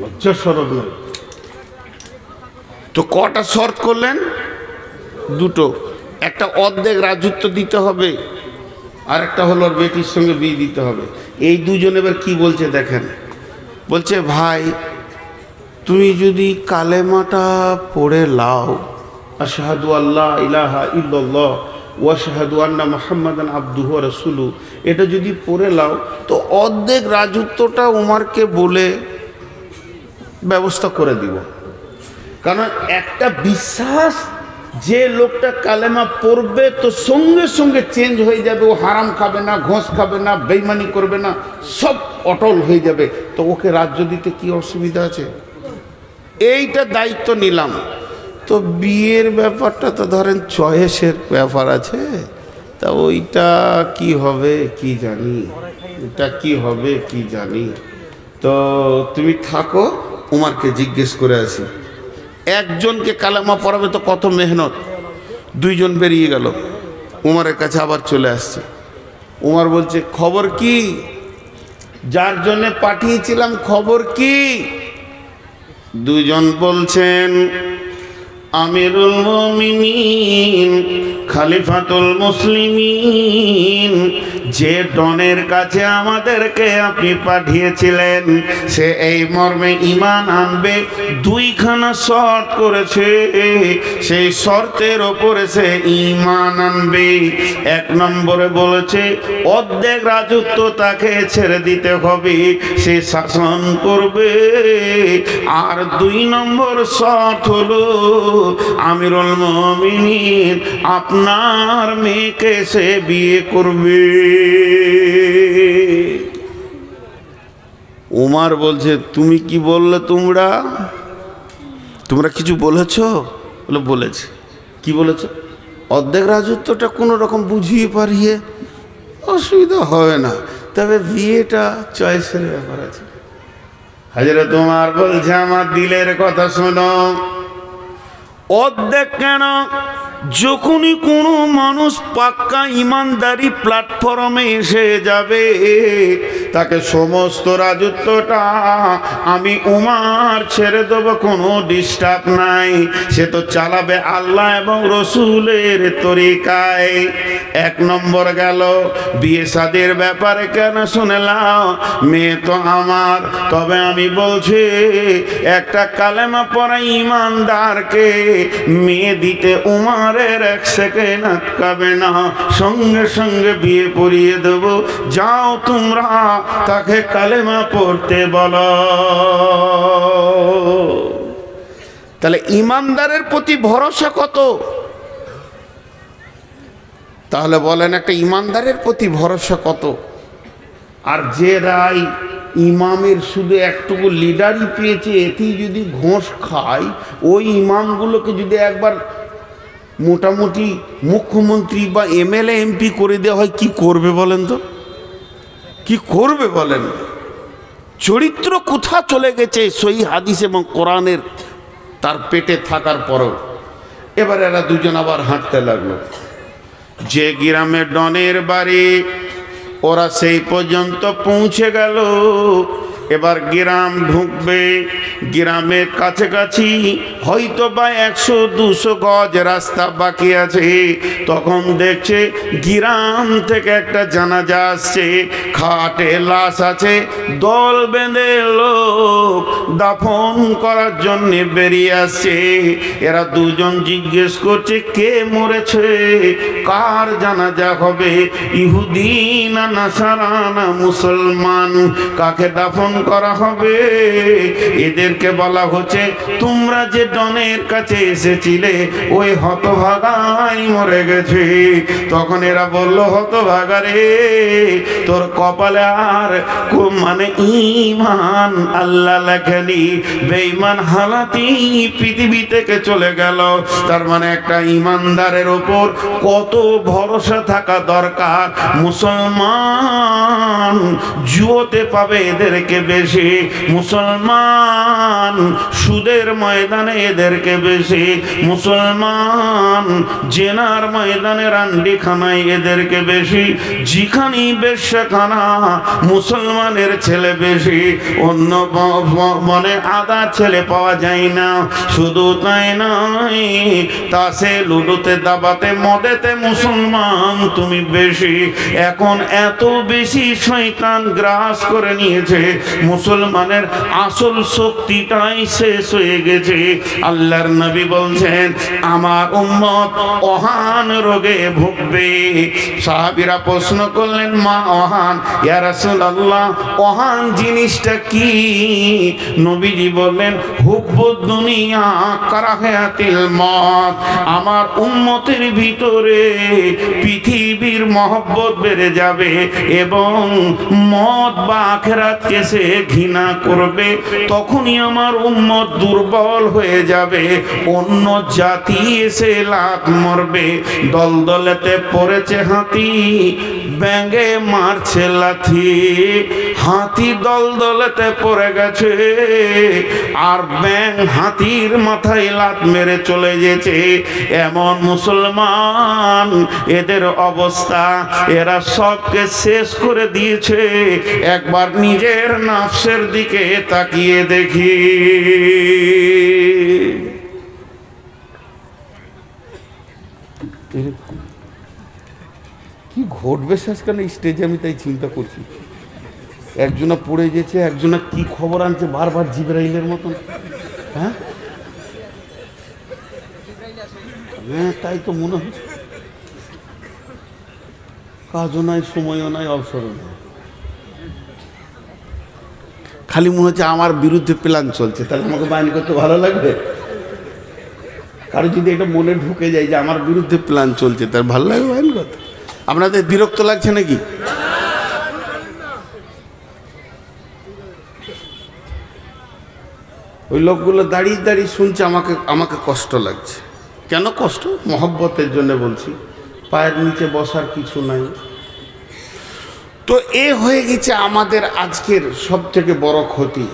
লজ্জা শরৎ নয়। তো কটা শর্ত করলেন? দুটো। একটা অর্ধেক রাজত্ব দিতে হবে, আর একটা হলো ওর বেটির সঙ্গে বিয়ে দিতে হবে। এই দুজন এবার কি বলছে দেখেন। বলছে ভাই তুমি যদি কালেমাটা পড়ে লাও, আশহাদু আল্লা ইলাহা ইল্লাল্লাহ ওয়া আশহাদু আন্না মুহাম্মাদান আবদুহু ওয়া রাসূলুহু, এটা যদি পড়ে লাও তো অর্ধেক রাজত্বটা উমারকে বলে ব্যবস্থা করে দিব। কারণ একটা বিশ্বাস, যে লোকটা কালেমা পড়বে তো সঙ্গে সঙ্গে চেঞ্জ হয়ে যাবে। ও হারাম খাবে না, ঘোষ খাবে না, বেইমানি করবে না, সব অটল হয়ে যাবে। তো ওকে রাজ্য দিতে কি অসুবিধা আছে? এইটা দায়িত্ব নিলাম। তো বিয়ের ব্যাপারটা তো ধরেন চয়েসের ব্যাপার আছে, তা ওইটা কি হবে কি জানি, এটা কি হবে কি জানি। তো তুমি থাকো, উমারকে জিজ্ঞেস করে আসি। একজনকে কালেমা পড়াবে তো কত মেহনত। 2 জন বেরিয়ে গেল, উমারের কাছে আবার চলে আসছে। উমার বলছে খবর কি? যার জন্য পাঠিয়েছিলাম খবর কি? দুজন বলছেন আমিরুল মুমিনিন খলিফাতুল মুসলিমিন, যে ডনের কাছে আমাদেরকে আপনি পাঠিয়েছিলেন সে এই মর্মে ঈমান আনবে। দুইখানা শর্ত করেছে, সেই শর্তের ওপরে সে ঈমান আনবে। এক নম্বরে বলেছে অর্ধেক রাজত্ব তাকে ছেড়ে দিতে হবে, সে শাসন করবে। আর দুই নম্বর শর্ত হলো আমিরুল মুমিনিন আপনার মেয়েকে সে বিয়ে করবে। উমার বলছে তুমি কি বললে? তোমরা কিছু বলেছো? বলে বলেছে। কি বলেছ? অর্ধেক রাজত্বটা কোনো রকম বুঝিয়ে পারিয়ে, অসুবিধা হবে না, তবে বিয়েটা চয়েসের ব্যাপার আছে। হযরত উমর বলছে আমার দিলের কথা শোনো। অর্ধেক কেন? যখনই কোনো মানুষ পাক্কা ইমানদারি প্ল্যাটফর্মে এসে যাবে তাকে সমস্ত রাজত্বটা আমি উমার ছেড়ে দেবো, কোনো ডিস্টার্ব নাই। সে তো চালাবে আল্লাহ এবং রসুলের তরিকায়। এক নম্বর গেল। বিয়ে শাদীর ব্যাপারে কেন শুনলাম? মেয়ে তো আমার, তবে আমি বলছি একটা কালেমা পড়া ইমানদারকে মেয়ে দিতে উমারের এক সেকেন্ড আটকাবে না, সঙ্গে সঙ্গে বিয়ে পড়িয়ে দেব। যাও তোমরা তাকে কালেমা পড়তে বলো। তাহলে ইমানদারের প্রতি ভরসা কত? তাহলে বলেন একটা ইমানদারের প্রতি ভরসা কত? আর যে রায় ইমামের শুধু একটুকু লিডারই পেয়েছে, এতেই যদি ঘোষ খায়, ওই ইমামগুলোকে যদি একবার মোটামুটি মুখ্যমন্ত্রী বা এমএলএ এমপি করে দেওয়া হয়, কি করবে বলেন তো? কি করবে বলেন? চরিত্র কোথা চলে গেছে সহি হাদিস এবং কোরআনের তার পেটে থাকার পরও। এবার এরা দুজন আবার হাঁটতে লাগলো। যে গ্রামে ডনের বাড়ি ওরা সেই পর্যন্ত পৌঁছে গেল। এবার গ্রাম ঢুকবে। গ্রামের কাছাকাছি হয়তো বা 100-200 গজ রাস্তা বাকি আছে। তখন দেখছে গ্রাম থেকে একটা জানাজা আসছে, খাটে লাশ আছে, দল বেঁধে লোক দাফন করার জন্য বেরিয়ে আসছে। এরা দুজন জিজ্ঞেস করছে কে মরেছে, কার জানাজা হবে, ইহুদি না নাসারা না মুসলমান, কাকে দাফন করা হবে? এদেরকে বলা হচ্ছে তোমরা যে ডনের কাছে এসেছিলে ওই হতভাগাই মরে গেছে। তখন এরা বলল হতভাগা রে, তোর কপালে আর মানে ঈমান আল্লাহ লেখেনি, বেঈমান হালাতি পৃথিবী থেকে চলে গেল। তার মানে একটা ঈমানদারের ওপর কত ভরসা থাকা দরকার। মুসলমান জুয়োতে পাবে এদেরকে বেশি, মুসলমান সুদের ময়দানে এদেরকে বেশি, মুসলমান জেনার ময়দানে রান্ডিখানায় এদেরকে বেশি, যেখানেই বেশ্যাখানা মুসলমানের ছেলে বেশি, অন্য মনে আদা ছেলে পাওয়া যায় না। শুধু তাই নয়, তাসে লুডুতে দাবাতে মদেতে মুসলমান তুমি বেশি। এখন এত বেশি শয়তান গ্রাস করে নিয়েছে, মুসলমানের আসল শক্তিটাই শেষ হয়ে গেছে। আল্লাহর নবী বলছেন আমার উম্মত অহান রোগে ভুগবে। সাহাবীরা প্রশ্ন করলেন মা অহান, ইয়া রাসূলুল্লাহ অহান জিনিসটা কি? নবীজি বললেন হুব্বুদ দুনিয়া কারাহাতিল মত। আমার উম্মতের ভিতরে পৃথিবীর মহব্বত বেড়ে যাবে এবং মত বা আখিরাতকে সে ঘৃণা করবে। তখনই আমার উম্মত দুর্বল হয়ে যাবে, অন্য জাতি এসে লাত মারবে। দলদলেতে পড়েছে হাতি, ব্যাঙে মারছে লাথি। হাতি দলদলেতে পড়ে গেছে আর ব্যাং হাতির মাথায় লাত মেরে চলে গেছে। এমন মুসলমান, এদের অবস্থা, এরা সবকে শেষ করে দিয়েছে। একবার নিজের নফসের দিকে তাকিয়ে দেখি। কি ঘটবে শেষ কেন স্টেজে, আমি তাই চিন্তা করছি। একজনা পড়ে গেছে, একজনা কি খবর আনছে বারবার জিবরাইলের মতন। হ্যাঁ হ্যাঁ, তাই তো মনে হচ্ছে। কাজও নাই, সময়ও নাই, অবসরও নাই, খালি মনে হচ্ছে আমার বিরুদ্ধে প্ল্যান চলছে। তাহলে আমাকে বাহিনী করতে ভালো লাগবে? কারো যদি এটা মনে ঢুকে যায় যে আমার বিরুদ্ধে প্ল্যান চলছে, তার ভালো লাগবে বাহিনী করতে? আপনাদের বিরক্ত লাগছে নাকি? ওই লোকগুলো দাঁড়িয়ে দাঁড়িয়ে শুনছে, আমাকে কষ্ট লাগছে। কেন কষ্ট? মহব্বতের জন্য বলছি। পায়ের নিচে বসার কিছু নাই। তো এ হয়ে গেছে আমাদের আজকের সব থেকে বড় ক্ষতি।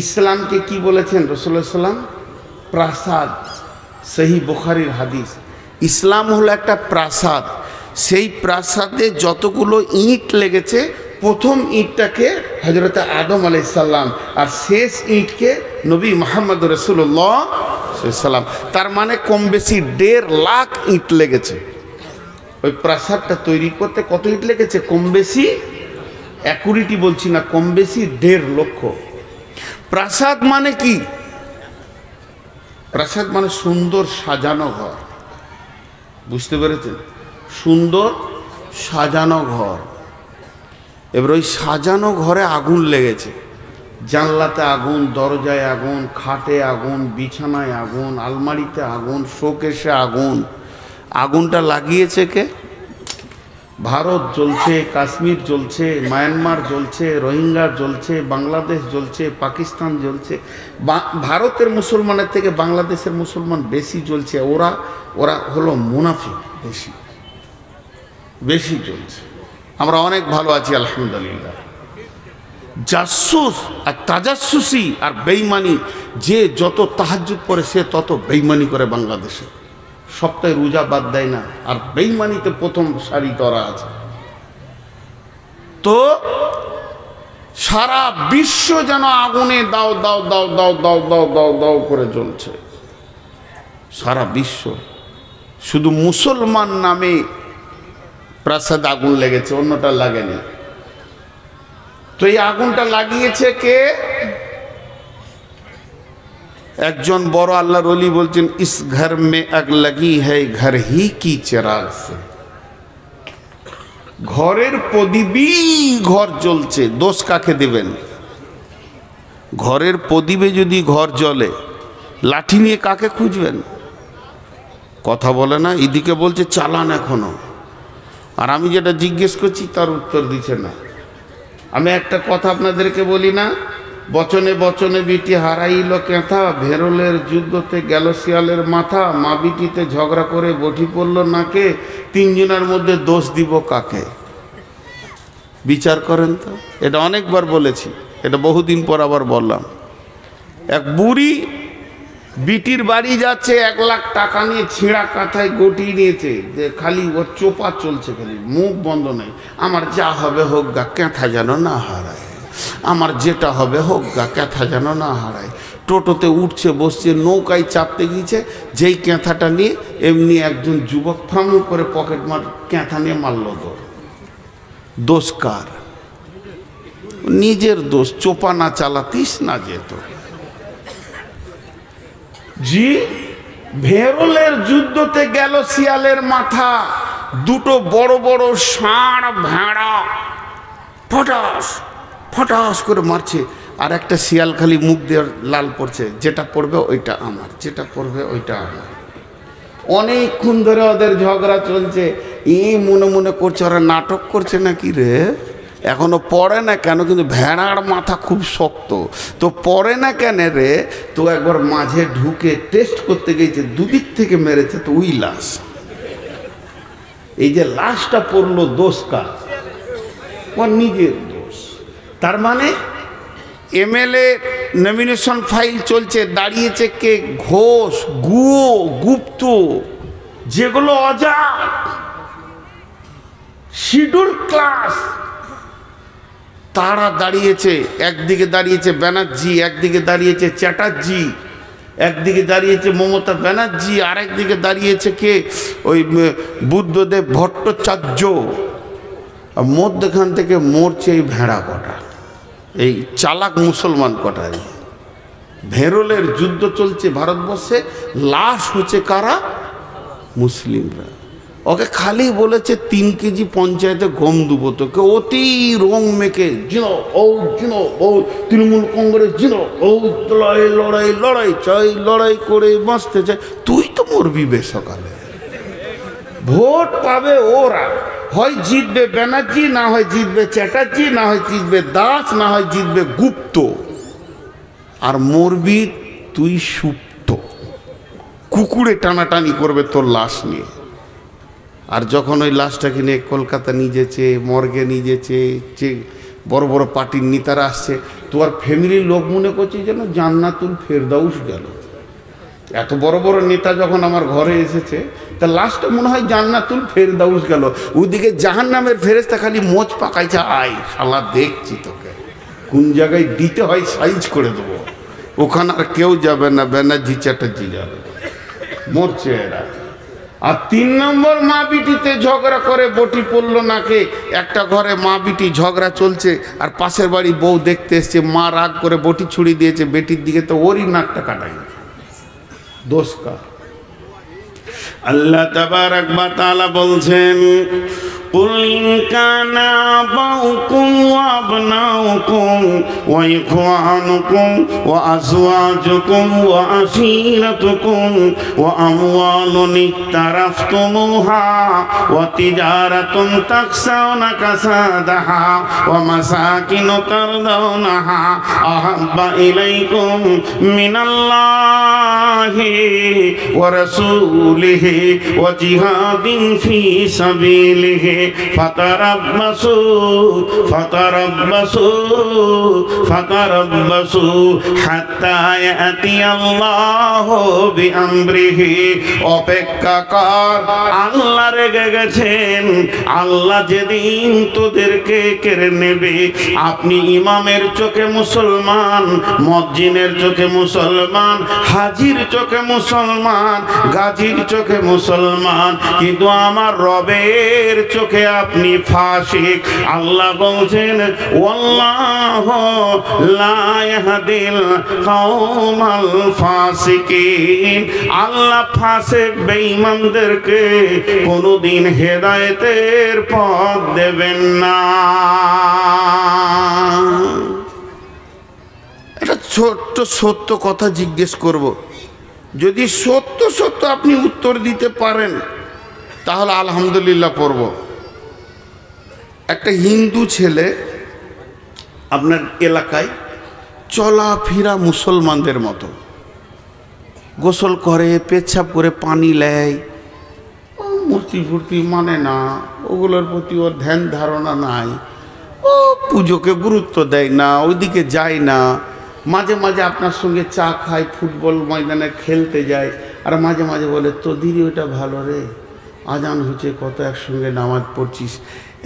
ইসলামকে কি বলেছেন রাসূলুল্লাহ সাল্লাল্লাহু আলাইহি ওয়াসাল্লাম? প্রাসাদ। সহি বুখারীর হাদিস। ইসলাম হলো একটা প্রাসাদ। সেই প্রাসাদে যতগুলো ইট লেগেছে, প্রথম ইটটাকে হযরত আদম আলাইহিস সালাম, আর শেষ ইটকে নবী মুহাম্মদ রাসূলুল্লাহ সাল্লাল্লাহু আলাইহি ওয়াসাল্লাম। তার মানে কম বেশি 1.5 লাখ ইট লেগেছে। ওই প্রাসাদটা তৈরি করতে কত ইট লেগেছে? কম বেশি, অ্যাকুরেটি বলছি না, কম বেশি 1.5 লক্ষ। প্রাসাদ মানে কি? প্রাসাদ মানে সুন্দর সাজানো ঘর। বুঝতে পেরেছেন? সুন্দর সাজানো ঘর। এবার ওই সাজানো ঘরে আগুন লেগেছে। জানলাতে আগুন, দরজায় আগুন, খাটে আগুন, বিছানায় আগুন, আলমারিতে আগুন, শোকেশে আগুন। আগুনটা লাগিয়েছে কে? ভারত জ্বলছে, কাশ্মীর জ্বলছে, মায়ানমার জ্বলছে, রোহিঙ্গা জ্বলছে, বাংলাদেশ জ্বলছে, পাকিস্তান জ্বলছে। ভারতের মুসলমানের থেকে বাংলাদেশের মুসলমান বেশি জ্বলছে। ওরা হলো মুনাফিক, বেশি জ্বলছে। আমরা অনেক ভালো আছি আলহামদুলিল্লাহ। জাসুস আর তাজাসুসি আর বেঈমানি, যে যত তাহাজ্জুদ পড়ে সে তত বেঈমানি করে বাংলাদেশে। সপ্তাহে রোজা বাদ দেয় না, আর বেঈমানিতে প্রথম সারি ধরা আছে। তো সারা বিশ্ব যেন আগুনে দাও দাও দাও দাও দাও দাও দাও দাও করে জ্বলছে। সারা বিশ্ব। শুধু মুসলমান নামে প্রাসাদ আগুন লেগেছে, অন্যটা লাগেনি। তো এই আগুনটা লাগিয়েছে কে? একজন বড় আল্লাহর ওলি বলছেন, ইস ঘর মে আগ লাগি হ্যায় ঘর হি কি চিরাগ সে। ঘরের প্রদীপই ঘর জ্বলছে, দোষ কাকে দেবেন? ঘরের প্রদীপে যদি ঘর জ্বলে, লাঠি নিয়ে কাকে খুঁজবেন? কথা বলে না। এদিকে বলছে চালান এখনো, আর আমি যেটা জিজ্ঞেস করছি তার উত্তর দিচ্ছে না। আমি একটা কথা আপনাদেরকে বলি না, বচনে বচনে বিটি হারাইল কেঁথা, ভেরলের যুদ্ধতে গেল শিয়ালের মাথা, মা বিটিতে ঝগড়া করে বটি পড়ল নাকে, তিনজনের মধ্যে দোষ দিব কাকে? বিচার করেন তো। এটা অনেকবার বলেছি, এটা বহুদিন পর আবার বললাম। এক বুড়ি বিটির বাড়ি যাচ্ছে, 1 লাখ টাকা নিয়ে ছিঁড়া কাঁথায় গটিয়ে নিয়েছে, যে খালি ওর চোপা চলছে, খালি মুখ বন্ধ নেই। আমার যা হবে হোক গা, কেঁথা যেন না হারায়। আমার যেটা হবে হোক গা, কেঁথা যেন না হারায়। টোটোতে উঠছে, বসছে, নৌকায় চাপতে গিয়েছে, যেই কেঁথাটা নিয়ে এমনি একজন যুবক ফাম করে পকেট মার কেঁথা নিয়ে মারল। দোষ কার? নিজের দোষ। চোপা না চালাতিস না যেত। জি, ভেরলের যুদ্ধতে গেল শিয়ালের মাথা, দুটো বড় বড় ষাঁড় ভেড়া ফটাস ফটাস করে মারছে, আর একটা শিয়াল খালি মুখ দিয়ে লাল পড়ছে, যেটা পড়বে ওইটা আমার, যেটা পড়বে ওইটা আমার। অনেকক্ষণ ধরে ওদের ঝগড়া চলছে। এই মনে মনে করছে ওরা নাটক করছে নাকি রে, এখনো পড়ে না কেন? কিন্তু ভেড়ার মাথা খুব শক্ত, তো পড়ে না কেন রে? তো একবার মাঝে ঢুকে টেস্ট করতে গিয়েছে, দুদিক থেকে মেরেছে, তো ওই লাশ। এই যে লাশটা পড়লো, দোষ কার? ওর নিজের দোষ। তার মানে এমএলএ নমিনেশন ফাইল চলছে, দাঁড়িয়েছে কে? ঘোষ, গুয়ো, গুপ্ত, যেগুলো অজাত শিডিউল ক্লাস, তারা দাঁড়িয়েছে। একদিকে দাঁড়িয়েছে ব্যানার্জি, একদিকে দাঁড়িয়েছে চ্যাটার্জি, একদিকে দাঁড়িয়েছে মমতা ব্যানার্জি, আরেকদিকে দাঁড়িয়েছে কে? ওই বুদ্ধদেব ভট্টাচার্য। মধ্যখান থেকে মরছে এই ভেড়া কটা, এই চালাক মুসলমান কটা। ভেরোলের যুদ্ধ চলছে ভারতবর্ষে, লাশ হচ্ছে কারা? মুসলিমরা। ওকে খালি বলেছে 3 কেজি পঞ্চায়েতে গম দেবো তোকে, অতি রং মেখে জিনো ও জিনো ও তৃণমূল কংগ্রেস জিনো ও লড়াই লড়াই লড়াই চাই, লড়াই করে বাঁচতে চাই। তুই তো মরবি বেসকালে। ভোট পাবে ওরা, হয় জিতবে ব্যানার্জি, না হয় জিতবে চ্যাটার্জি, না হয় জিতবে দাস, না হয় জিতবে গুপ্ত, আর মরবি তুই সুপ্ত। কুকুরে টানাটানি করবে তোর লাশ নিয়ে। আর যখন ওই লাশটাকে নিয়ে কলকাতা নিয়ে যেছে, মর্গে নিয়ে যেছে, যে বড় বড় পার্টির নেতারা আসছে, তোমার ফ্যামিলির লোক মনে করছে যেন জান্নাতুল ফেরদাউস গেল। এত বড় বড় নেতা যখন আমার ঘরে এসেছে, তা লাশটা মনে হয় জান্নাতুল ফেরদাউস গেল। ওদিকে জাহান্নামের ফেরেশতা খালি মোচ পাকাইছে, আয় শালা দেখছি তোকে কোন জায়গায় দিতে হয় সাইজ করে দেবো। ওখানে আর কেউ যাবে না, ব্যানার্জি চ্যাটার্জি যাবে। মরছে এরা। আর 3 নম্বর, মা বিটিতে ঝগড়া করে বটি পড়লো নাকে। একটা ঘরে মা বিটি ঝগড়া চলছে, আর পাশের বাড়ি বউ দেখতে এসছে, মা রাগ করে বটি ছুড়ি দিয়েছে বেটির দিকে, তো ওরই নাকটা কাটাই। দোষ কার? আল্লাহ তাবারাক ওয়া তাআলা বলছেন, قل إن كان آباؤكم وأبناؤكم وإخوانكم وأزواجكم وعشيرتكم وأموال اقترفتموها وتجارة تخشون كسادها ومساكن ترضونها أحب إليكم من الله ورسوله وجهاد في سبيله فتربصوا حتى يأتي الله بأمره। অপেক্ষা কর, আল্লাহ রেগে গেছেন। আল্লাহ যেদিন তোদেরকে কেড়ে নেবে, আপনি ইমামের চোখে মুসলমান, মুয়াজ্জিনের চোখে মুসলমান, হাজির চোখে মুসলমান, গাজীর চোখে মুসলমান, কিন্তু আমার রবের চোখে আপনি ফাসিক। আল্লাহ বলছেন, ওয়াল্লাহু লা ইয়াহদিল কওমাল ফাসিকিন। আল্লাহ ফাসিক বেঈমানদেরকে কোনোদিন হেদায়েতের পথ দেবেন না। এটা ছোট্ট সত্য কথা জিজ্ঞেস করব, যদি সত্য সত্য আপনি উত্তর দিতে পারেন তাহলে আলহামদুলিল্লাহ পড়ব। একটা হিন্দু ছেলে আপনার এলাকায় চলাফেরা মুসলমানদের মতো, গোসল করে, পেচ্ছাপ করে, পানি নেয়, মূর্তি ফুর্তি মানে না, ওগুলোর প্রতি ওর ধ্যান ধারণা নাই, ও পুজোকে গুরুত্ব দেয় না, ওইদিকে যায় না। মাঝে মাঝে আপনার সঙ্গে চা খায়, ফুটবল ময়দানে খেলতে যায়, আর মাঝে মাঝে বলে তোদেরই ওইটা ভালো রে, আজান হচ্ছে কত, একসঙ্গে নামাজ পড়ছিস।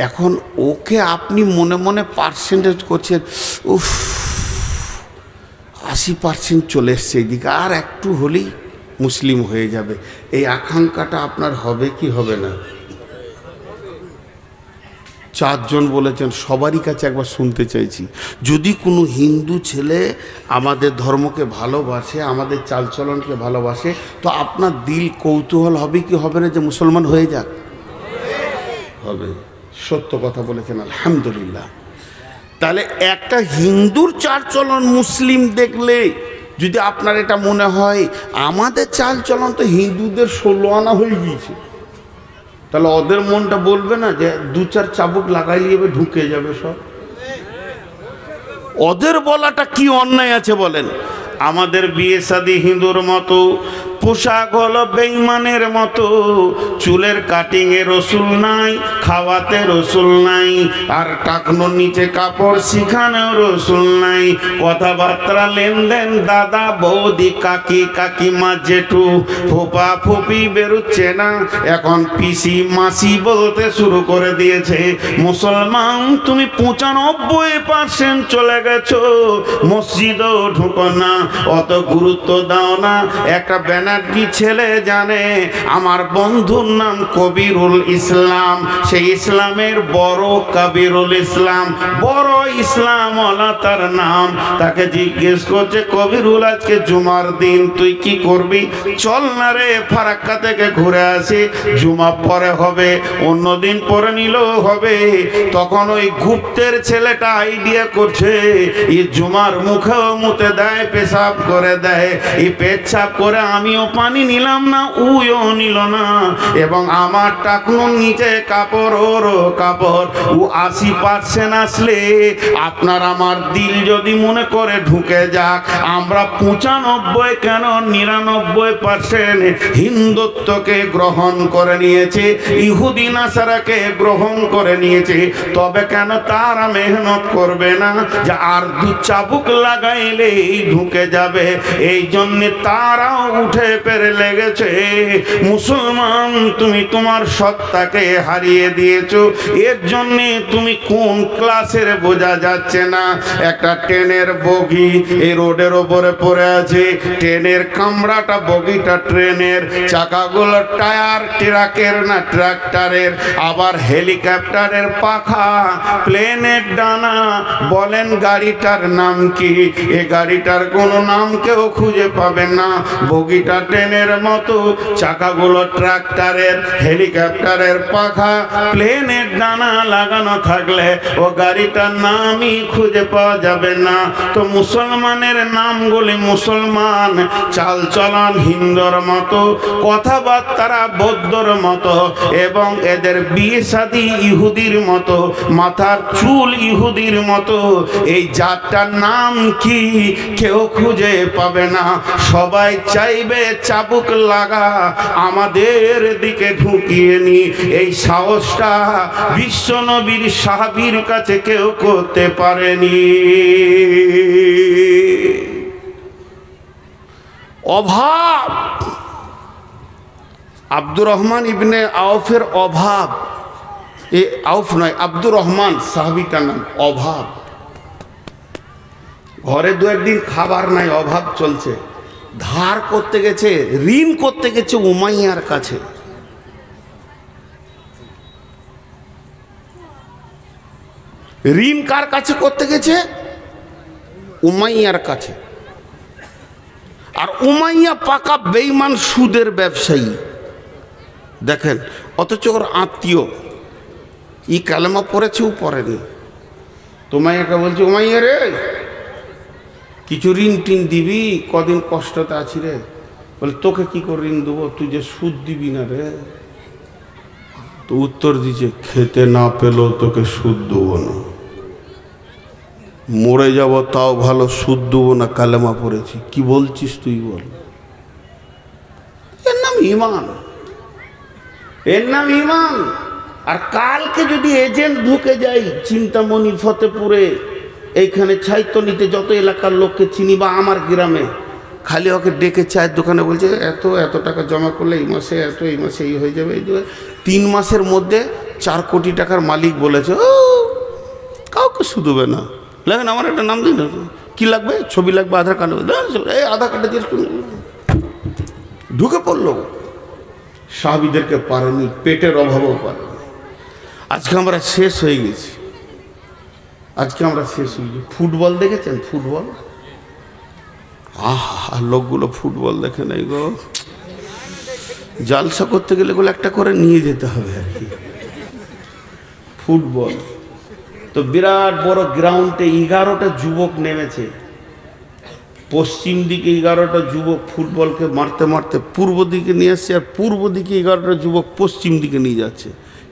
এখন ওকে আপনি মনে মনে পার্সেন্টেজ করছেন, উফ 80% চলে এসছে এইদিকে, আর একটু হলেই মুসলিম হয়ে যাবে। এই আকাঙ্ক্ষাটা আপনার হবে কি হবে না? 4 জন বলেছেন, সবারই কাছে একবার শুনতে চাইছি, যদি কোনো হিন্দু ছেলে আমাদের ধর্মকে ভালোবাসে, আমাদের চালচলনকে ভালোবাসে, তো আপনার দিল কৌতূহল হবে কি হবে না যে মুসলমান হয়ে যাক? হবে। সত্য কথা বলেছেন, আলহামদুলিল্লাহ। তাহলে একটা হিন্দুর চালচলন মুসলিম দেখলে যদি আপনার এটা মনে হয় আমাদের চালচলন তো হিন্দুদের 16 আনা হয়ে গিয়েছে, তাহলে ওদের মনটা বলবে না যে 2-4 চাবুক লাগাই নিয়ে ঢুকে যাবে সব? ওদের বলাটা কি অন্যায় আছে বলেন? আমাদের বিয়ে শাদী হিন্দুর মতো পোশাক হলো বেঈমানের মতো, চুলের কাটিংয়ে রসুল নাই, খাওয়াতে রসুল নাই, আর টাকনোর নিচে কাপড় শিখানেও রসুল নাই। কথাবার্তা লেনদেন দাদা বৌদি কাকি কাকিমা জেঠু ফুপা ফুপি বেরোচ্ছে না, এখন পিসি মাসি বলতে শুরু করে দিয়েছে। মুসলমান তুমি 95% চলে গেছো, মসজিদও ঢুকো না, অত গুরুত্ব দাও না। একটা ব্যানার্জি ছেলে জানে আমার বন্ধুর নাম কবিরুল ইসলাম, সেই ইসলামের বড় কবিরুল ইসলাম, বড় ইসলাম ওয়ালা তার নাম। তাকে জিজ্ঞেস করছে কবিরুল আজকে জুমার দিন তুই কি করবি? চল না রে ফারাক্কা থেকে ঘুরে আসি, জুমা পরে হবে, অন্যদিন পরে নিলেও হবে। তখন ওই গুপ্তের ছেলেটা আইডিয়া করছে এই জুমার মুখেও মুতে দেয়, পেশাব করে দেয়, এই পেচ্ছাপ করে আমিও পানি নিলাম না, উইও নিল না, এবং আমার টাকনুর নিচে কাপড় ওরও কাপড়। ও 80% আসলে আপনার আমার দিল যদি মনে করে ঢুকে যাক, আমরা 95 কেন 99% হিন্দুত্বকে গ্রহণ করে নিয়েছে, ইহুদি নাসারাকে গ্রহণ করে নিয়েছে। তবে কেন তারা মেহনত করবে না যে আর দু চাবুক লাগাইলেই ঢুকে যাবে? এই জন্য তারাও উঠে পেরে লেগেছে। মুসলমান তুমি তোমার সত্তাকে হারিয়ে দিয়েছো, এর জন্য তুমি কোন ক্লাসের বোঝা যাচ্ছে না। একটা ট্রেনের বগি এই রোডের ওপরে পড়ে আছে, ট্রেনের কামরাটা বগিটা ট্রেনের, চাকাগুলো টায়ার ট্রাকের না ট্রাক্টরের, আবার হেলিকপ্টারের পাখা, প্লেনের ডানা। বলেন গাড়িটার নাম কি? এ গাড়িটার কোনো নাম কেউ খুঁজে পাবে না। বগিটা ট্রেনের মতো, চাকাগুলো ট্রাক্টরের, হেলিকপ্টারের পাখা, প্লেনের ডানা লাগানো থাকলে ও গাড়িটার নামই খুঁজে পাওয়া যাবে না। তো মুসলমানের নামগুলি মুসলমান, চাল চলন হিন্দুর মতো, কথাবার্তা বৌদ্ধর মতো, এবং এদের বিয়ে শাদী ইহুদির মতো, মাথার চুল ইহুদির মতো। এই জাতটার নাম কি কেউ খুঁজে পাবে না। সবাই চাইবে চাবুক লাগা আমাদের দিকে ঢুকিয়ে নি। এই সাহসটা বিশ্ব নবীর সাহাবীর কাছে কেউ করতে পারেনি। অভাব, আব্দুর রহমান ইবনে আউফের অভাব, এ আউফ নয় আব্দুর রহমান সাহাবীটার নাম। অভাব, ঘরে দু একদিন খাবার নাই, অভাব চলছে, ধার করতে গেছে, ঋণ করতে গেছে উমাইয়ার কাছে। ঋণ কার কাছে করতে গেছে? উমাইয়ার কাছে। আর উমাইয়া পাকা বেঈমান সুদের ব্যবসায়ী, দেখেন, অথচ ওর আত্মীয়, ই কালেমা পড়েছে ও পড়েনি। উমাইয়াকে বলছে উমাইয়া রে কিছু ঋণ টিন দিবি, কদিন কষ্টতে আছি রে। বলে তোকে কি করে ঋণ দেবো, তুই যে সুদ দিবি না রে। তো উত্তর দিচ্ছে খেতে না পেলেও তোকে সুদ দেবো না, মরে যাব তাও ভালো, সুদ দেবো না, কালেমা পড়েছি। কি বলছিস তুই বল? এর নাম ঈমান, এর নাম ঈমান। আর কালকে যদি এজেন্ট ঢুকে যাই চিন্তামণি, ফতেপুরে, এইখানে ছাইতনিতে যত এলাকার লোককে চিনি বা আমার গ্রামে, খালি ওকে ডেকে চায়ের দোকানে বলছে এত টাকা জমা করলে এই মাসে এত, এই মাসে এই হয়ে যাবে, এই 3 মাসের মধ্যে 4 কোটি টাকার মালিক বলেছে, ও কাউকে শুধবে না। লাগেন আমার একটা নাম দিন, কি লাগবে? ছবি লাগবে, আধার কার্ড, এই আধার কার্ডে দিয়ে ঢুকে পড়লো। সাহাবীদেরকে পারেনি, পেটের অভাবও পারেনি। আজকে আমরা শেষ হয়ে গেছি, আজকে আমরা শেষ হয়ে গেছি। ফুটবল দেখেছেন? ফুটবল, আর লোকগুলো ফুটবল দেখে নাই গো। জালসা করতে গেলে এগুলো একটা করে নিয়ে যেতে হবে আর কি। ফুটবল তো বিরাট বড় গ্রাউন্ডে 11টা যুবক নেমেছে। পশ্চিম দিকে 11টা যুবক ফুটবলকে মারতে মারতে পূর্ব দিকে নিয়ে আসছে, আর পূর্ব দিকে 11টা যুবক পশ্চিম দিকে নিয়ে যাচ্ছে।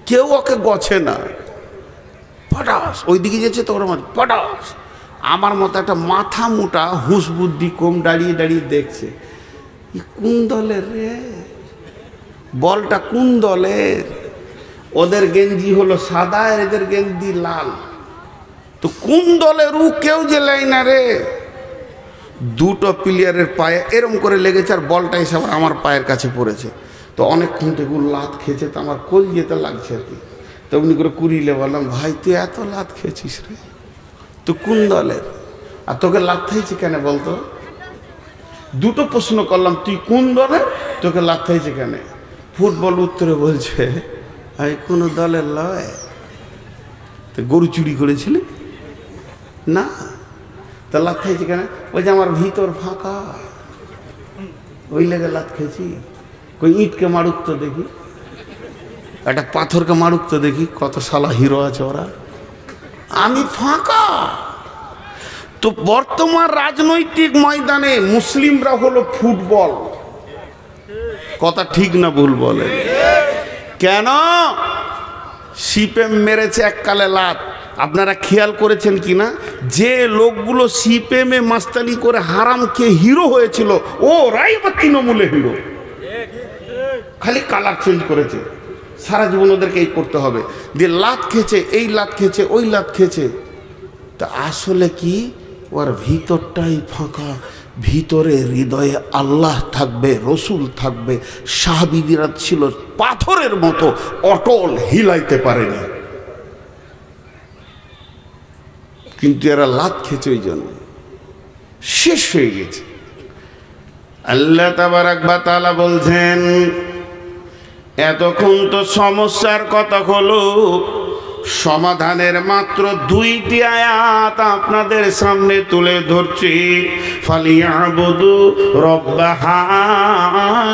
কেউ ওকে গছে না, পটাস ওই দিকে যাচ্ছে, তো ওরা পটাস। আমার মতো একটা মাথা মোটা হুঁশ বুদ্ধি কম দাঁড়িয়ে দাঁড়িয়ে দেখছে, কোন দলের রে, বলটা কোন দলের? ওদের গেঞ্জি হলো সাদা, এদের গেঞ্জি লাল। তো কোন দলের ও কেউ যে লাই না রে। দুটো প্লেয়ারের পায়ে এরম করে লেগেছে, আর বলটা এসে আবার আমার পায়ের কাছে পড়েছে। তো অনেকক্ষণ থেকে লাত খেয়েছে, তো আমার কোল যেতে লাগছে আর কি। তো এমনি করে কুড়িলে বললাম, ভাই তুই এত লাত খেয়েছিস রে, তো কোন দলের? আর তোকে লাত খাইছে কেন বলতো? দুটো প্রশ্ন করলাম, তুই কোন দলের, তোকে লাত খাইছে কেন? ফুটবল উত্তরে বলছে, আমি কোনো দলের লয়। তো গরু চুরি করেছিলি না, তা লাত খাইছে কেন? ওই যে আমার ভিতর ফাঁকা, ওই লেগে লাত খেয়েছি। কই ইটকে মারুক তো দেখি, একটা পাথরকে মারুক তো দেখি, কত শালা হিরো আছে ওরা। আমি ফাঁকা। তো বর্তমান রাজনৈতিক ময়দানে মুসলিমরা হলো ফুটবল। কথা ঠিক না ভুল বলে? কেন? সিপে মেরেছে এককালে লাত। আপনারা খেয়াল করেছেন কিনা, যে লোকগুলো সিপিএমে মাস্তানি করে হারাম খেয়ে হিরো হয়েছিল, ওরাই আবার তৃণমূলে হিরো। খালি কালার চেঞ্জ করেছে। সারা জীবন ওদেরকে এই করতে হবে, দিয়ে লাত খেয়েছে, এই লাত খেয়েছে, ওই লাত খেয়েছে। তা আসলে কি, ওর ভিতরটাই ফাঁকা। ভিতরে হৃদয়ে আল্লাহ থাকবে, রসুল থাকবে। সাহাবীরা ছিল পাথরের মতো অটল, হিলাইতে পারেনি। কিন্তু এরা লাত খেয়েছে, ওই জন্য শেষ হয়ে গেছে। আল্লাহ তাবারাক ওয়া তাআলা বলছেন, এতক্ষণ তো সমস্যার কথা হলো, সমাধানের মাত্র দুইটি আয়াত আপনাদের সামনে তুলে ধরছি। ফালিয়াবুদু রব্ব হাযাল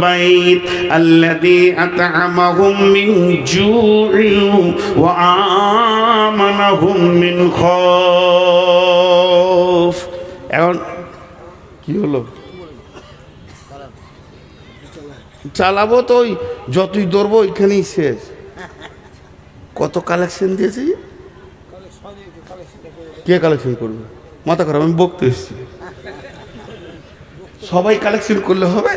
বাইত আল্লাযী আত'আমাহুম মিন জু'ইন ওয়া আমানাহুম মিন খাউফ। এখন কি হলো? চালাবো তো, ওই যতই দৌড়বো ওইখানেই শেষ। কত কালেকশন দিয়েছে? কে কালেকশন করবে? মাথা খারাপ, আমি বকতে এসেছি। সবাই কালেকশন করলে হবে?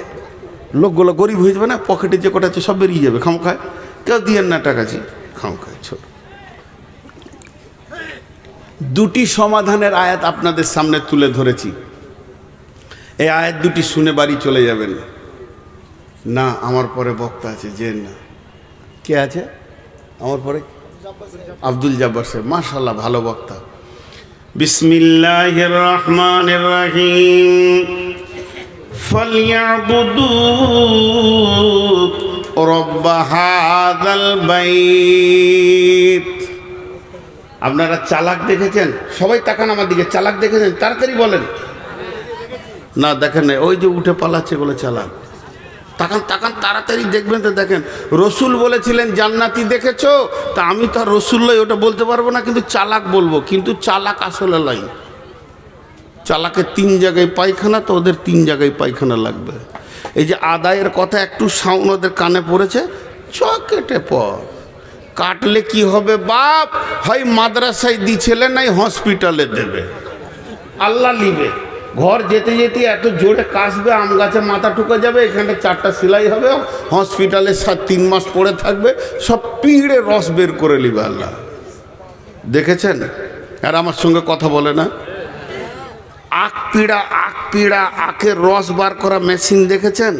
লোকগুলো গরিব হয়ে যাবে না, পকেটে যে কটা আছে সব বেরিয়ে যাবে খামখায়। কেউ দিয়ে না টাকাছি খামখায়। ছোট দুটি সমাধানের আয়াত আপনাদের সামনে তুলে ধরেছি। এই আয়াত দুটি শুনে বাড়ি চলে যাবেন না। আমার পরে বক্তা আছে, যে না কে আছে আমার পরে? আব্দুল জব্বার সাহেব, মাশাআল্লাহ ভালো বক্তা। বিসমিল্লাহির রহমানির রহিম। ফালইয়াবুদু রব্ব হাযাল বাইত। আপনারা চালাক দেখেছেন? সবাই তাকান আমার দিকে। চালাক দেখেছেন? তাড়াতাড়ি বলেন। না দেখেন না, ওই যে উঠে পালাচ্ছে বলে চালাক। তাকান তাকান, তাড়াতাড়ি দেখবেন। তো দেখেন, রসুল বলেছিলেন জান্নাতি দেখেছো? তা আমি তো আর রসুল লই, ওটা বলতে পারবো না, কিন্তু চালাক বলবো। কিন্তু চালাক আসলে লাই। চালাকের 3 জায়গায় পায়খানা, তো ওদের 3 জায়গায় পায়খানা লাগবে। এই যে আদায়ের কথা একটু সাউন্ড ওদের কানে পড়েছে, কেটে পর। কাটলে কি হবে বাপ? হয় মাদ্রাসায় দিছিলে, নাই হসপিটালে দেবে, আল্লাহ লিবে। ঘর যেতে যেতে এত জোরে কাশবে, আম গাছে মাথা ঠুকে যাবে, এখানে 4টা সেলাই হবে, হসপিটালে 3 মাস পড়ে থাকবে, সব পিঁড়ে রস বের করে নিবে আল্লাহ। দেখেছেন? আর আমার সঙ্গে কথা বলে না। আখ পিড়া আখের রস বার করা মেশিন দেখেছেন?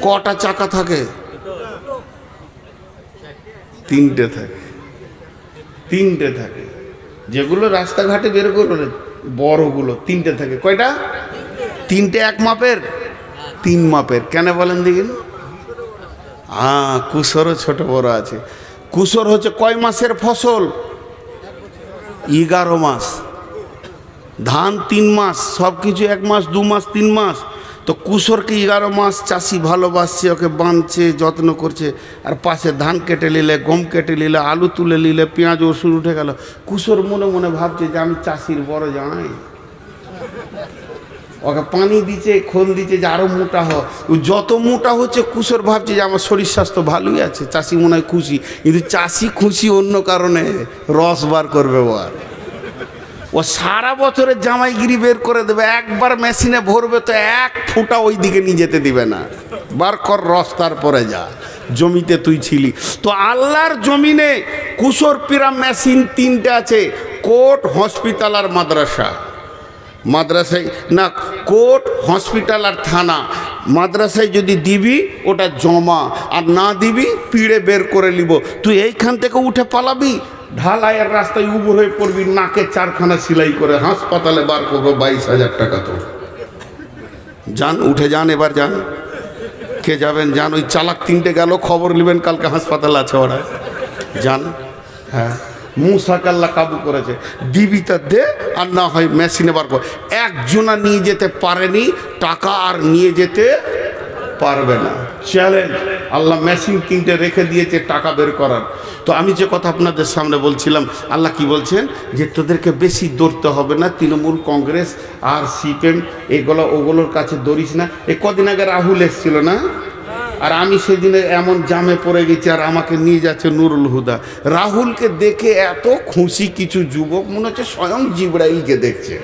কটা চাকা থাকে? 3টে থাকে। 3টে থাকে। যেগুলো রাস্তাঘাটে বের করে বড়গুলো 3টে থাকে। কয়টা? 3টে এক মাপের, 3 মাপের। কেন বলেন দেখিন? কুসরও ছোট বড় আছে। কুসর হচ্ছে কয় মাসের ফসল? 11 মাস। ধান 3 মাস, সব কিছু 1 মাস 2 মাস 3 মাস। তো কুসরকে 11 মাস চাষি ভালোবাসছে, ওকে বাঁধছে, যত্ন করছে। আর পাশে ধান কেটে নিলে, গম কেটে নিলে, আলু তুলে নিলে, পেঁয়াজ ওষুধ উঠে গেল। কুসর মনে মনে ভাবছে যে আমি চাষির বড় জামাই। ওকে পানি দিচ্ছে, খোল দিচ্ছে যে আরো মোটা হয়। যত মোটা হচ্ছে কুসর ভাবছে যে আমার শরীর স্বাস্থ্য ভালোই আছে, চাষি মনে হয় খুশি। কিন্তু চাষি খুশি অন্য কারণে, রস বার করবে। বার ও সারা বছরের জামাইগিরি বের করে দেবে, একবার মেশিনে ভরবে তো এক ফুটা ওই দিকে নিয়ে যেতে দিবে না। বার কর রস, তারপরে যা, জমিতে তুই ছিলি। তো আল্লাহর জমিনে কুশর পিরা মেশিন 3টে আছে, কোর্ট, হসপিটাল আর মাদ্রাসা। মাদ্রাসায় না, কোর্ট, হসপিটাল আর থানা। মাদ্রাসায় যদি দিবি ওটা জমা, আর না দিবি পিড়ে বের করে নিব। তুই এইখান থেকে উঠে পালাবি, ঢালাইয়ের রাস্তায় উবর হয়ে পড়বি, নাকে 4খানা সেলাই করে হাসপাতালে বার করবো 22,000 টাকা। তো যান, উঠে যান, এবার যান। কে যাবেন? যান। ওই চালাক 3টে গেল, খবর নেবেন কালকে হাসপাতাল আছে ওরা। যান। হ্যাঁ, মুসাকাল্লা কাবু করেছে, দিবি তা দে, আর না হয় মেশিনে বার কর। একজনা নিয়ে যেতে পারেনি টাকা, আর নিয়ে যেতে পারবে না। চ্যালেঞ্জ, আল্লাহ মেশিন কিনতে রেখে দিয়েছে টাকা বের করার। তো আমি যে কথা আপনাদের সামনে বলছিলাম, আল্লাহ কি বলছেন, যে তোদেরকে বেশি দৌড়তে হবে না, তৃণমূল, কংগ্রেস আর সিপিএম এগুলো ওগুলোর কাছে দৌড়িস না। এই কদিন আগে রাহুল এসেছিল না, আর আমি সেদিনে এমন জামে পড়ে গেছি, আর আমাকে নিয়ে যাচ্ছে নুরুল হুদা। রাহুলকে দেখে এত খুশি কিছু যুবক, মনে হচ্ছে স্বয়ং জিবরাইলকে দেখছে।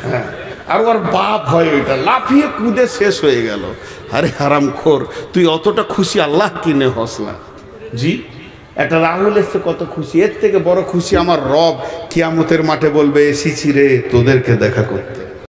হ্যাঁ, আর ওর বাপ হয় ওইটা, লাফিয়ে কুদে শেষ হয়ে গেল। আরে হারামখোর, তুই অতটা খুশি আল্লাহ কিনে হস না। জি, একটা রাহুল এসছে, কত খুশি। এর থেকে বড় খুশি আমার রব কিয়ামতের মাঠে বলবে, এসেছি রে তোদেরকে দেখা করতে।